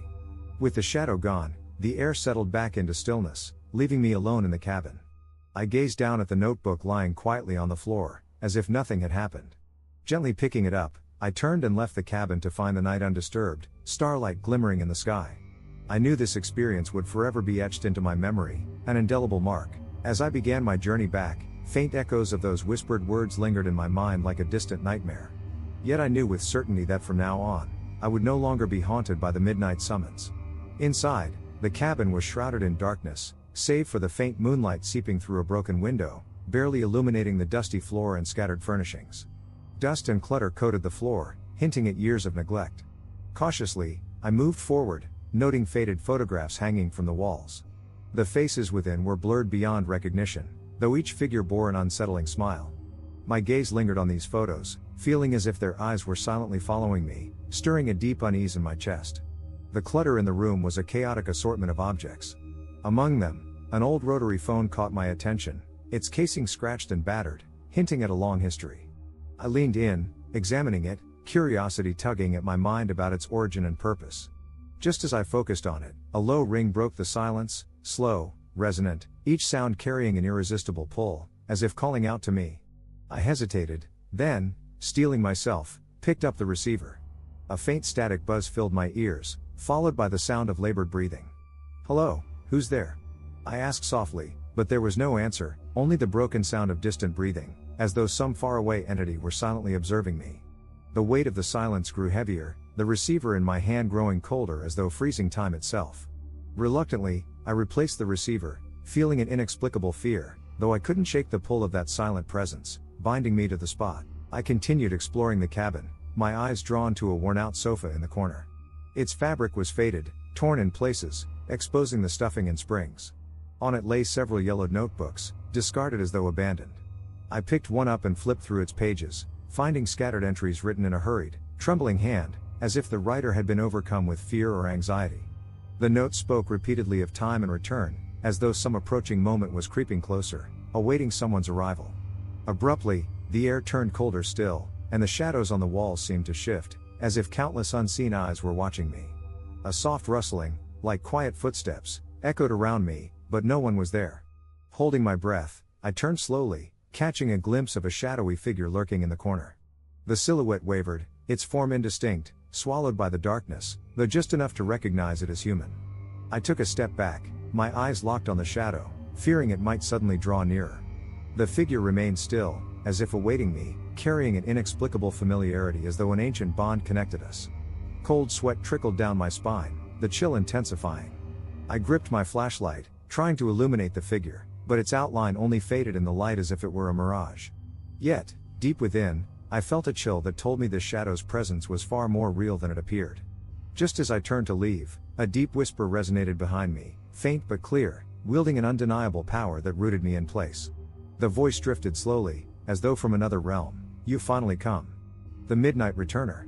With the shadow gone, the air settled back into stillness, leaving me alone in the cabin. I gazed down at the notebook lying quietly on the floor, as if nothing had happened. Gently picking it up, I turned and left the cabin to find the night undisturbed, starlight glimmering in the sky. I knew this experience would forever be etched into my memory, an indelible mark. As I began my journey back, faint echoes of those whispered words lingered in my mind like a distant nightmare. Yet I knew with certainty that from now on, I would no longer be haunted by the midnight summons. Inside, the cabin was shrouded in darkness, save for the faint moonlight seeping through a broken window, barely illuminating the dusty floor and scattered furnishings. Dust and clutter coated the floor, hinting at years of neglect. Cautiously, I moved forward, noting faded photographs hanging from the walls. The faces within were blurred beyond recognition, though each figure bore an unsettling smile. My gaze lingered on these photos, feeling as if their eyes were silently following me, stirring a deep unease in my chest. The clutter in the room was a chaotic assortment of objects. Among them, an old rotary phone caught my attention, its casing scratched and battered, hinting at a long history. I leaned in, examining it, curiosity tugging at my mind about its origin and purpose. Just as I focused on it, a low ring broke the silence, slow, resonant, each sound carrying an irresistible pull, as if calling out to me. I hesitated, then, steeling myself, picked up the receiver. A faint static buzz filled my ears, followed by the sound of labored breathing. "Hello, who's there?" I asked softly, But there was no answer, only the broken sound of distant breathing, as though some faraway entity were silently observing me. The weight of the silence grew heavier, the receiver in my hand growing colder as though freezing time itself. Reluctantly, I replaced the receiver, feeling an inexplicable fear, though I couldn't shake the pull of that silent presence, binding me to the spot. I continued exploring the cabin, my eyes drawn to a worn-out sofa in the corner. Its fabric was faded, torn in places, exposing the stuffing and springs. On it lay several yellowed notebooks, discarded as though abandoned. I picked one up and flipped through its pages, finding scattered entries written in a hurried, trembling hand, as if the writer had been overcome with fear or anxiety. The notes spoke repeatedly of time and return, as though some approaching moment was creeping closer, awaiting someone's arrival. Abruptly, the air turned colder still, and the shadows on the walls seemed to shift, as if countless unseen eyes were watching me. A soft rustling, like quiet footsteps, echoed around me, but no one was there. Holding my breath, I turned slowly, catching a glimpse of a shadowy figure lurking in the corner. The silhouette wavered, its form indistinct, swallowed by the darkness, though just enough to recognize it as human. I took a step back, my eyes locked on the shadow, fearing it might suddenly draw nearer. The figure remained still, as if awaiting me, carrying an inexplicable familiarity as though an ancient bond connected us. Cold sweat trickled down my spine, the chill intensifying. I gripped my flashlight, trying to illuminate the figure, but its outline only faded in the light as if it were a mirage. Yet, deep within, I felt a chill that told me the shadow's presence was far more real than it appeared. Just as I turned to leave, a deep whisper resonated behind me, faint but clear, wielding an undeniable power that rooted me in place. The voice drifted slowly, as though from another realm. "You've finally come. The Midnight Returner."